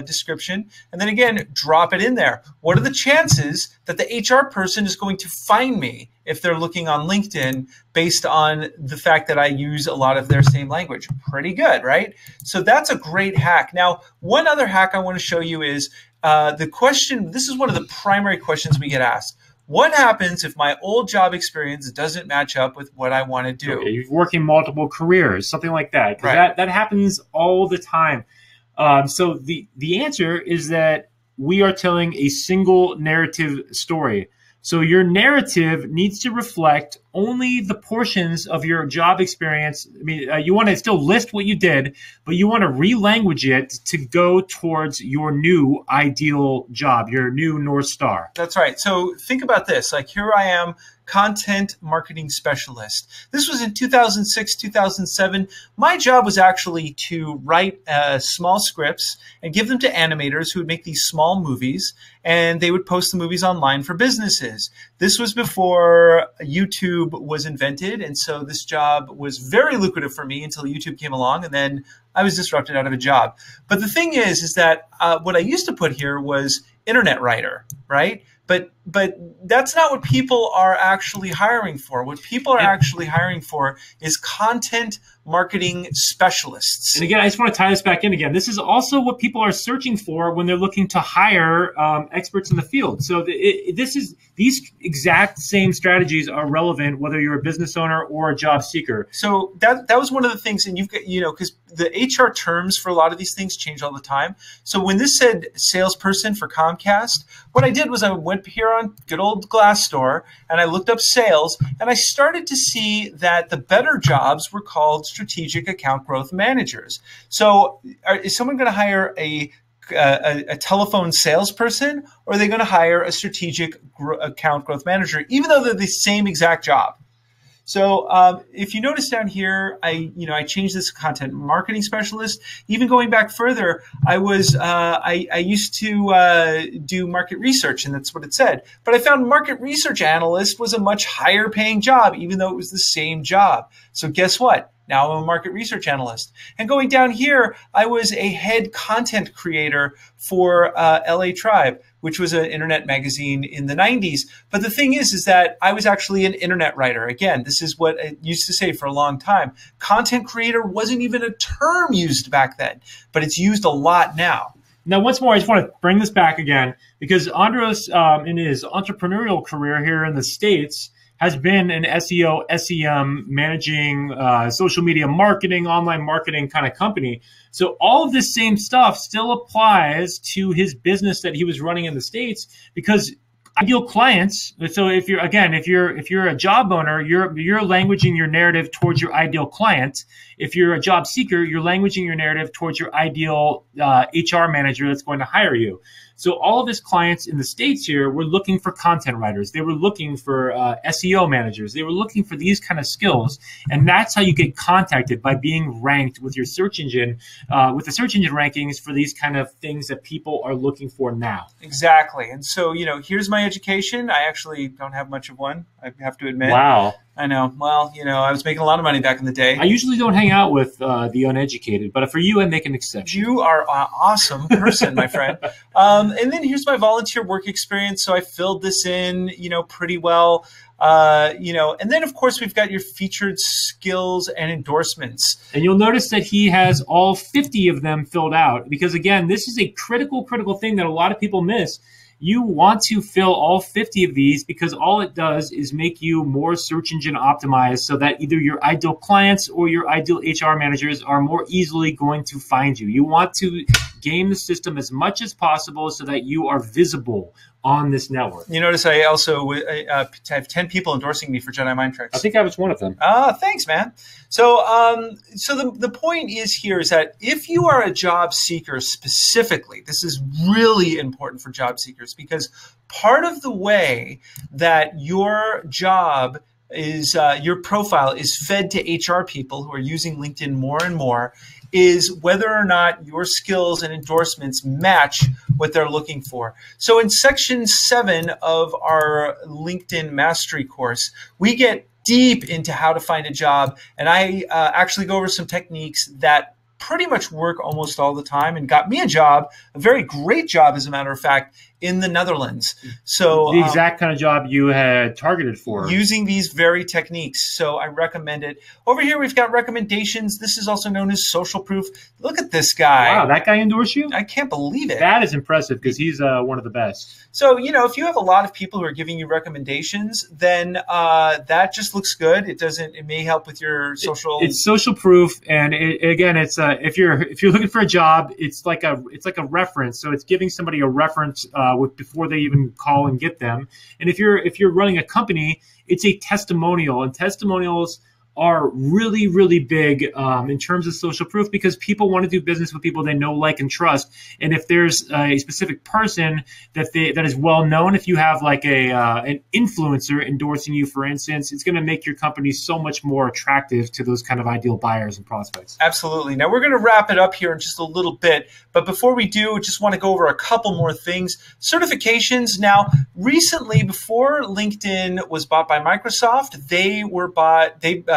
Speaker 1: description and then again drop it in there. What are the chances that the HR person is going to find me if they're looking on LinkedIn based on the fact that I use a lot of their same language? Pretty good, right? So that's a great hack. Now, one other hack I want to show you is the question. This is one of the primary questions we get asked. What happens if my old job experience doesn't match up with what I want to do?
Speaker 2: Okay, you're working multiple careers, something like that.
Speaker 1: Right.
Speaker 2: That happens all the time. So the answer is that we are telling a single narrative story. So your narrative needs to reflect only the portions of your job experience. I mean, you want to still list what you did, but you want to relanguage it to go towards your new ideal job, your new North Star.
Speaker 1: That's right. So think about this. Here I am, content marketing specialist. This was in 2006, 2007. My job was actually to write small scripts and give them to animators who would make these small movies, and they would post the movies online for businesses. This was before YouTube YouTube was invented. And so this job was very lucrative for me until YouTube came along, and then I was disrupted out of a job. But the thing is that what I used to put here was internet writer, right? But that's not what people are actually hiring for. What people are actually hiring for is content marketing specialists.
Speaker 2: And again, I just want to tie this back in again. This is also what people are searching for when they're looking to hire experts in the field. So these exact same strategies are relevant whether you're a business owner or a job seeker.
Speaker 1: So that was one of the things, and you've got, because the HR terms for a lot of these things change all the time. So when this said salesperson for Comcast, what I did was I went here on good old Glassdoor and I looked up sales, and I started to see that the better jobs were called strategic account growth managers. So is someone going to hire a telephone salesperson, or are they going to hire a strategic account growth manager, even though they're the same exact job? So if you notice down here, I changed this to content marketing specialist. Even going back further, I used to do market research, and that's what it said. But I found market research analyst was a much higher paying job, even though it was the same job. So guess what? Now I'm a market research analyst. And going down here, I was a head content creator for LA Tribe, which was an internet magazine in the 90s. But the thing is that I was actually an internet writer. Again, this is what I used to say for a long time. Content creator wasn't even a term used back then, but it's used a lot now.
Speaker 2: Now, once more, I just want to bring this back again, because Andros, in his entrepreneurial career here in the States, has been an SEO, SEM, managing social media marketing, online marketing kind of company. So all of this same stuff still applies to his business that he was running in the States, because ideal clients. So if you're a job owner, you're languaging your narrative towards your ideal client. If you're a job seeker, you're languaging your narrative towards your ideal HR manager that's going to hire you. So all of his clients in the States here were looking for content writers. They were looking for SEO managers. They were looking for these kind of skills. And that's how you get contacted, by being ranked with your search engine, with the search engine rankings for these kind of things that people are looking for now.
Speaker 1: Exactly. And so, here's my education. I actually don't have much of one, I have to admit.
Speaker 2: Wow.
Speaker 1: I know. Well, I was making a lot of money back in the day.
Speaker 2: I usually don't hang out with the uneducated, but for you, I make an exception.
Speaker 1: You are an awesome person, my friend. And then here's my volunteer work experience. So I filled this in, pretty well. And then, of course, we've got your featured skills and endorsements.
Speaker 2: And you'll notice that he has all 50 of them filled out, because, again, this is a critical thing that a lot of people miss. You want to fill all 50 of these, because all it does is make you more search engine optimized, so that either your ideal clients or your ideal HR managers are more easily going to find you. You want to game the system as much as possible so that you are visible on this network.
Speaker 1: You notice I also have 10 people endorsing me for Jedi Mind Tricks.
Speaker 2: I think I was one of them.
Speaker 1: Thanks, man. So the point is that if you are a job seeker specifically, this is really important for job seekers, because part of the way that your job is, your profile is fed to HR people who are using LinkedIn more and more, is whether or not your skills and endorsements match what they're looking for. So in section 7 of our LinkedIn mastery course, we get deep into how to find a job. And I actually go over some techniques that pretty much work almost all the time, and got me a job, a very great job, as a matter of fact, in the Netherlands. So
Speaker 2: the exact kind of job you had targeted for.
Speaker 1: Using these very techniques. So I recommend it. Over here, we've got recommendations. This is also known as social proof. Look at this guy.
Speaker 2: Wow, that guy endorsed you?
Speaker 1: I can't believe it.
Speaker 2: That is impressive, because he's one of the best.
Speaker 1: So, if you have a lot of people who are giving you recommendations, then that just looks good. It may help with your social.
Speaker 2: It's social proof, and again, it's if you're looking for a job, it's like a reference. So it's giving somebody a reference before they even call and get them. And if you're running a company, it's a testimonial, and testimonials are really, really big in terms of social proof, because people want to do business with people they know, like, and trust. And if there's a specific person that is well known, if you have like an influencer endorsing you, for instance, it's going to make your company so much more attractive to those kind of ideal buyers and prospects.
Speaker 1: Absolutely. Now we're going to wrap it up here in just a little bit, but before we do, just want to go over a couple more things. Certifications. Now, recently, before LinkedIn was bought by Microsoft,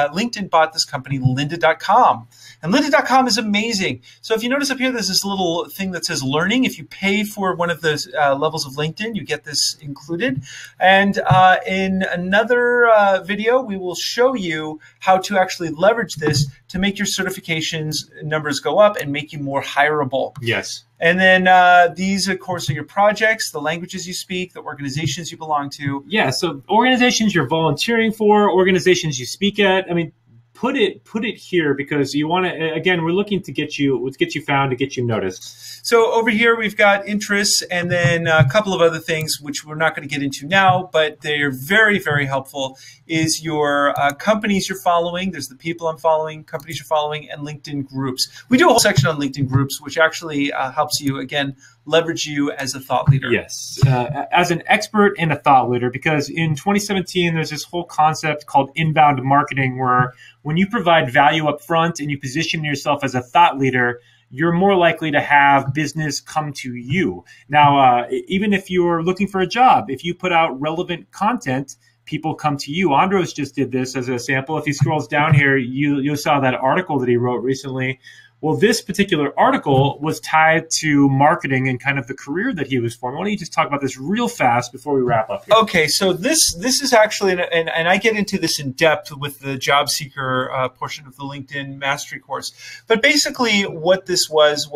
Speaker 1: LinkedIn bought this company, lynda.com. And lynda.com is amazing. So if you notice up here, there's this little thing that says learning. If you pay for one of those levels of LinkedIn, you get this included. And in another video, we will show you how to actually leverage this to make your certifications numbers go up and make you more hireable.
Speaker 2: Yes.
Speaker 1: And then these, of course, are your projects, the languages you speak, the organizations you belong to.
Speaker 2: Yeah, so organizations you're volunteering for, organizations you speak at. I mean, put it here, because you want to, again, we're looking to get you found, to get you noticed.
Speaker 1: So over here, we've got interests, and then a couple of other things, which we're not going to get into now, but they're very, very helpful, is your companies you're following. There's the people I'm following, companies you're following, and LinkedIn groups. We do a whole section on LinkedIn groups, which actually helps you, again, leverage you as a thought leader.
Speaker 2: Yes, as an expert and a thought leader, because in 2017, there's this whole concept called inbound marketing, where when you provide value up front and you position yourself as a thought leader, you're more likely to have business come to you. Now, even if you're looking for a job, if you put out relevant content, people come to you. Andros just did this as a sample. If he scrolls down here, you saw that article that he wrote recently. Well, this particular article was tied to marketing and kind of the career that he was forming. Why don't you just talk about this real fast before we wrap up here?
Speaker 1: Okay, so this is actually, and I get into this in depth with the job seeker portion of the LinkedIn Mastery course. But basically what this was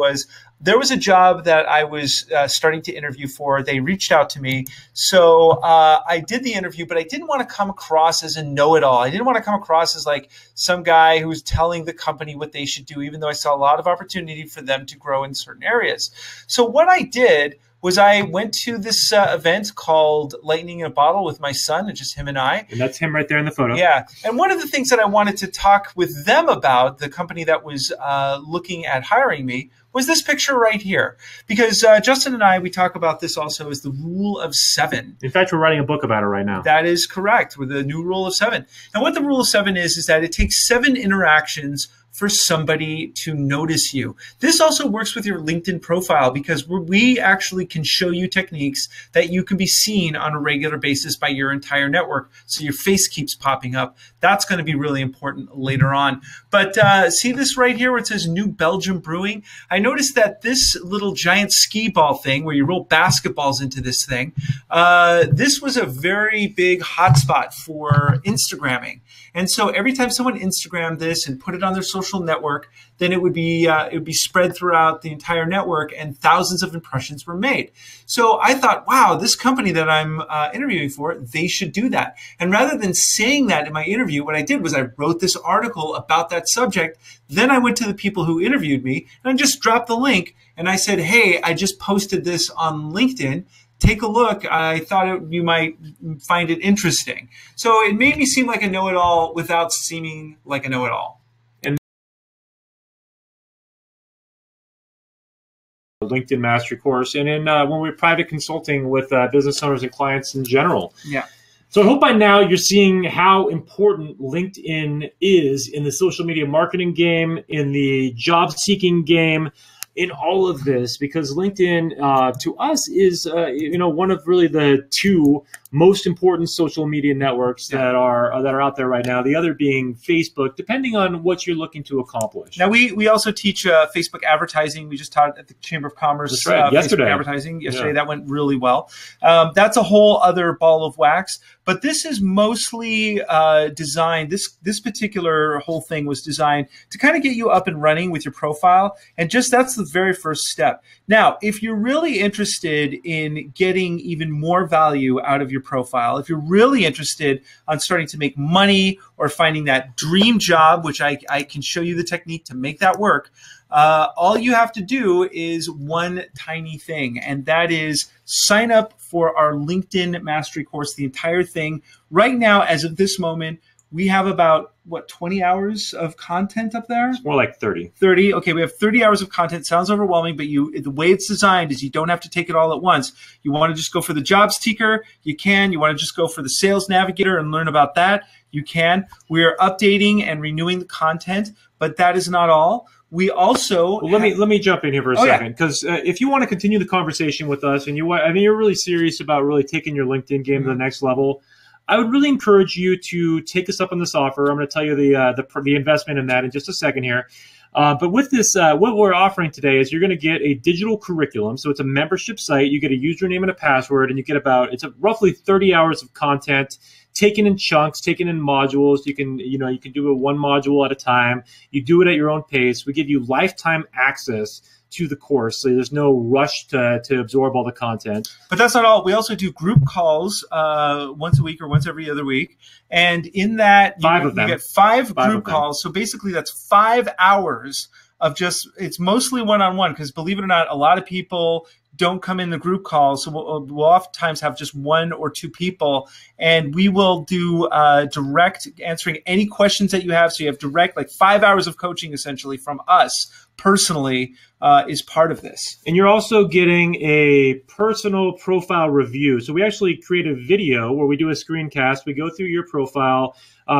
Speaker 1: there was a job that I was starting to interview for. They reached out to me. So I did the interview, but I didn't want to come across as a know-it-all. I didn't want to come across as like some guy who was telling the company what they should do, even though I saw a lot of opportunity for them to grow in certain areas. So what I did was I went to this event called Lightning in a Bottle with my son, and just him and I.
Speaker 2: And that's him right there in the photo.
Speaker 1: Yeah. And one of the things that I wanted to talk with them about, the company that was looking at hiring me, was this picture right here. Because Justin and I, we talk about this also as the rule of 7.
Speaker 2: In fact, we're writing a book about it right now.
Speaker 1: That is correct, with the new rule of 7. And what the rule of 7 is that it takes 7 interactions for somebody to notice you. This also works with your LinkedIn profile, because we actually can show you techniques that you can be seen on a regular basis by your entire network, so your face keeps popping up. That's going to be really important later on. But see this right here where it says New Belgium Brewing? I noticed that this little giant skee ball thing where you roll basketballs into this thing, this was a very big hotspot for Instagramming. And so every time someone Instagrammed this and put it on their social network, then it would be spread throughout the entire network, and thousands of impressions were made. So I thought, wow, this company that I'm interviewing for, they should do that. And rather than saying that in my interview, what I did was I wrote this article about that subject. Then I went to the people who interviewed me and I just dropped the link, and I said, hey, I just posted this on LinkedIn. Take a look. I thought you might find it interesting. So it made me seem like a know-it-all without seeming like a know-it-all.
Speaker 2: And LinkedIn Mastery course, and in when we're private consulting with business owners and clients in general.
Speaker 1: Yeah.
Speaker 2: So I hope by now you're seeing how important LinkedIn is in the social media marketing game, in the job seeking game, in all of this, because LinkedIn to us is one of really the 2 most important social media networks that are out there right now. The other being Facebook, depending on what you're looking to accomplish.
Speaker 1: Now we also teach Facebook advertising. We just taught at the Chamber of Commerce.
Speaker 2: That's right. Yesterday.
Speaker 1: Facebook advertising yesterday. Yeah. That went really well. That's a whole other ball of wax. But this is mostly designed. This particular whole thing was designed to kind of get you up and running with your profile, and that's the very first step. Now, if you're really interested in getting even more value out of your profile, if you're really interested on starting to make money or finding that dream job, which I can show you the technique to make that work, all you have to do is one tiny thing, and that is sign up for our LinkedIn Mastery course, the entire thing. Right now, as of this moment, We have about, what, 20 hours of content up there?
Speaker 2: It's more like 30.
Speaker 1: 30. Okay, we have 30 hours of content. Sounds overwhelming, but the way it's designed is you don't have to take it all at once. You want to just go for the job seeker, you can. You want to just go for the sales navigator and learn about that, you can. We are updating and renewing the content, but that is not all. We also
Speaker 2: let me jump in here for a second, because if you want to continue the conversation with us and you're really serious about really taking your LinkedIn game to the next level, I would really encourage you to take us up on this offer. I'm going to tell you the investment in that in just a second here. But with this, what we're offering today is you're going to get a digital curriculum. So it's a membership site. You get a username and a password, and you get it's roughly 30 hours of content taken in chunks, taken in modules. You can do it one module at a time. You do it at your own pace. We give you lifetime access to the course, so there's no rush to absorb all the content.
Speaker 1: But that's not all. We also do group calls once a week or once every other week, and in that you get five group calls. So basically, that's 5 hours of it's mostly one-on-one, because believe it or not, a lot of people don't come in the group calls. So we'll oftentimes have just one or two people, and we will do direct answering any questions that you have. So you have direct, like 5 hours of coaching essentially from us personally is part of this.
Speaker 2: And you're also getting a personal profile review. So we actually create a video where we do a screencast. We go through your profile.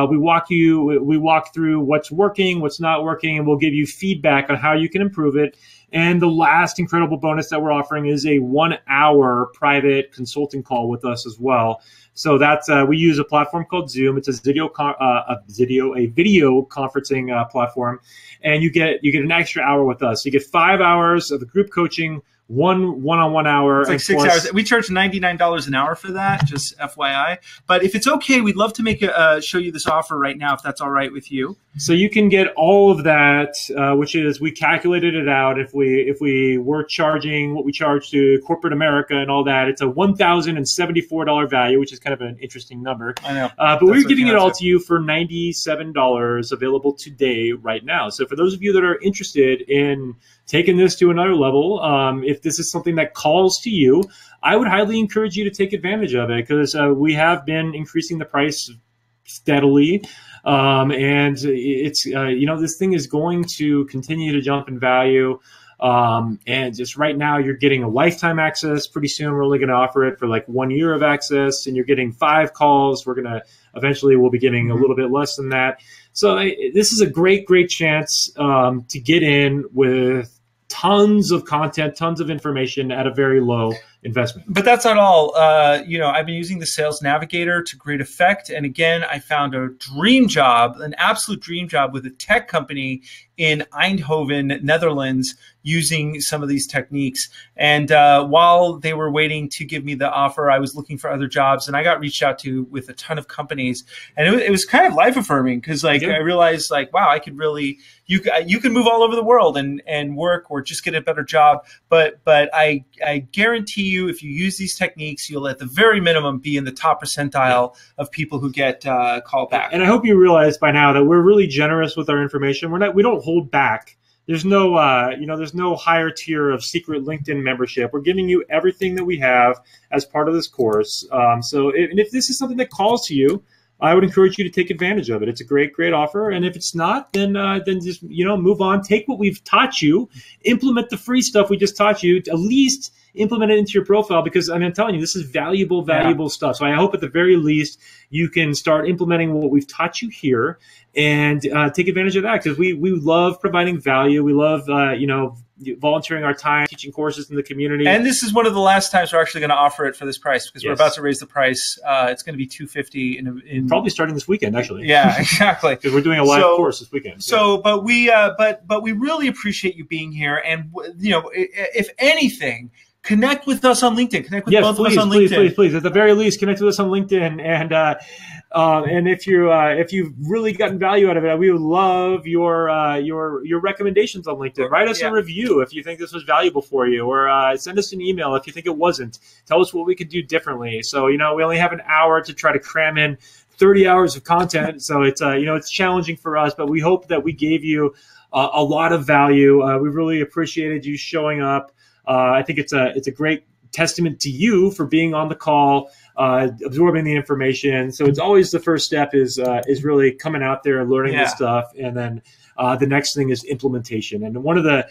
Speaker 2: We walk through what's working, what's not working, and we'll give you feedback on how you can improve it. And the last incredible bonus that we're offering is a 1 hour private consulting call with us as well. So that's we use a platform called Zoom. It's a video conferencing platform, and you get an extra hour with us. So you get 5 hours of the group coaching, one-on-one hour.
Speaker 1: It's like 6 hours. We charge $99 an hour for that, just FYI. But if it's okay, we'd love to show you this offer right now, if that's all right with you.
Speaker 2: So you can get all of that, which is, we calculated it out. If we were charging what we charge to corporate America and all that, it's a $1,074 value, which is kind of an interesting number.
Speaker 1: I know.
Speaker 2: But we're giving it all to you for $97, available today, right now. So for those of you that are interested in taking this to another level, if this is something that calls to you, I would highly encourage you to take advantage of it, because we have been increasing the price steadily. And it's, this thing is going to continue to jump in value. And just right now, you're getting a lifetime access. Pretty soon, we're only going to offer it for like 1 year of access, and you're getting 5 calls. Eventually we'll be getting a little bit less than that. So this is a great, great chance to get in with tons of content, tons of information at a very low investment.
Speaker 1: But that's not all. I've been using the Sales Navigator to great effect. And again, I found a dream job, an absolute dream job with a tech company in Eindhoven, Netherlands, using some of these techniques. And while they were waiting to give me the offer, I was looking for other jobs, and I got reached out to with a ton of companies. And it was kind of life affirming, because I realized, wow, I could really, you can move all over the world and work or just get a better job. But I guarantee you, if you use these techniques, you'll at the very minimum be in the top percentile of people who get called back.
Speaker 2: And I hope you realize by now that we're really generous with our information. We don't hold back. There's no higher tier of secret LinkedIn membership. We're giving you everything that we have as part of this course. If this is something that calls to you, I would encourage you to take advantage of it. It's a great, great offer. And if it's not, then just move on. Take what we've taught you, implement the free stuff we just taught you. At least implement it into your profile, because I'm telling you, this is valuable stuff. So I hope at the very least you can start implementing what we've taught you here and take advantage of that, because we love providing value. We love volunteering our time, teaching courses in the community.
Speaker 1: And this is one of the last times we're actually going to offer it for this price, because we're about to raise the price. It's going to be $250 in
Speaker 2: probably starting this weekend, actually.
Speaker 1: Yeah, exactly.
Speaker 2: Because we're doing a live course this weekend.
Speaker 1: So, but we really appreciate you being here. And if anything, connect with us on LinkedIn. Connect with both of us on LinkedIn.
Speaker 2: Please. At the very least, connect with us on LinkedIn. And if you've really gotten value out of it, we would love your recommendations on LinkedIn. Write us a review if you think this was valuable for you, or send us an email if you think it wasn't. Tell us what we could do differently. So we only have an hour to try to cram in 30 hours of content. So it's challenging for us, but we hope that we gave you a lot of value. We really appreciated you showing up. I think it's a great testament to you for being on the call, absorbing the information. So it's always the first step is really coming out there and learning this stuff, and then the next thing is implementation. And one of the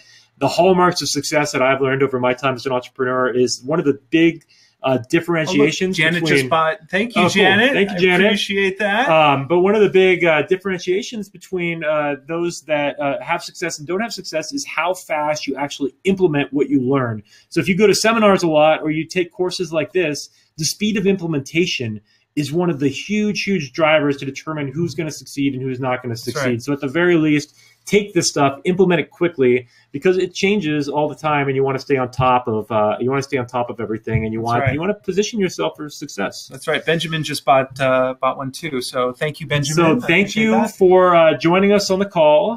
Speaker 2: hallmarks of success that I've learned over my time as an entrepreneur is one of the big differentiations.
Speaker 1: Janet just bought. Thank you, Janet.
Speaker 2: Cool. Thank you, Janet.
Speaker 1: I appreciate that.
Speaker 2: But one of the big differentiations between those that have success and don't have success is how fast you actually implement what you learn. So if you go to seminars a lot or you take courses like this, the speed of implementation is one of the huge drivers to determine who's going to succeed and who's not going to succeed. Right. So at the very least, take this stuff, implement it quickly, because it changes all the time, and you want to stay on top of everything, and you want to position yourself for success.
Speaker 1: That's right. Benjamin just bought one too. So thank you, Benjamin.
Speaker 2: So thank you for joining us on the call.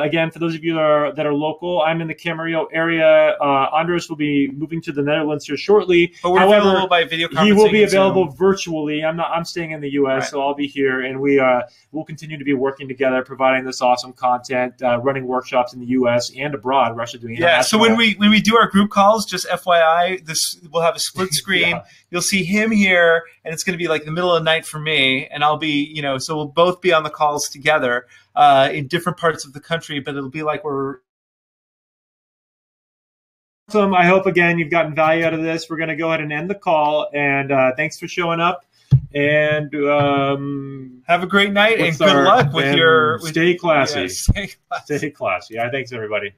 Speaker 2: Again, for those of you that are local, I'm in the Camarillo area. Andros will be moving to the Netherlands here shortly.
Speaker 1: But we're available by video conferencing.
Speaker 2: He will be available virtually. I'm staying in the U.S., so I'll be here, and we'll continue to be working together, providing this awesome content, running workshops in the U.S. and abroad. We're actually doing
Speaker 1: so when we do our group calls, just FYI, we'll have a split screen. You'll see him here, and it's going to be like the middle of the night for me, and I'll be, so we'll both be on the calls together in different parts of the country, but it'll be like we're.
Speaker 2: Awesome. I hope again you've gotten value out of this. We're going to go ahead and end the call, and thanks for showing up. And
Speaker 1: have a great night, and good luck with your.
Speaker 2: Stay classy.
Speaker 1: Stay classy.
Speaker 2: Stay classy. Thanks everybody.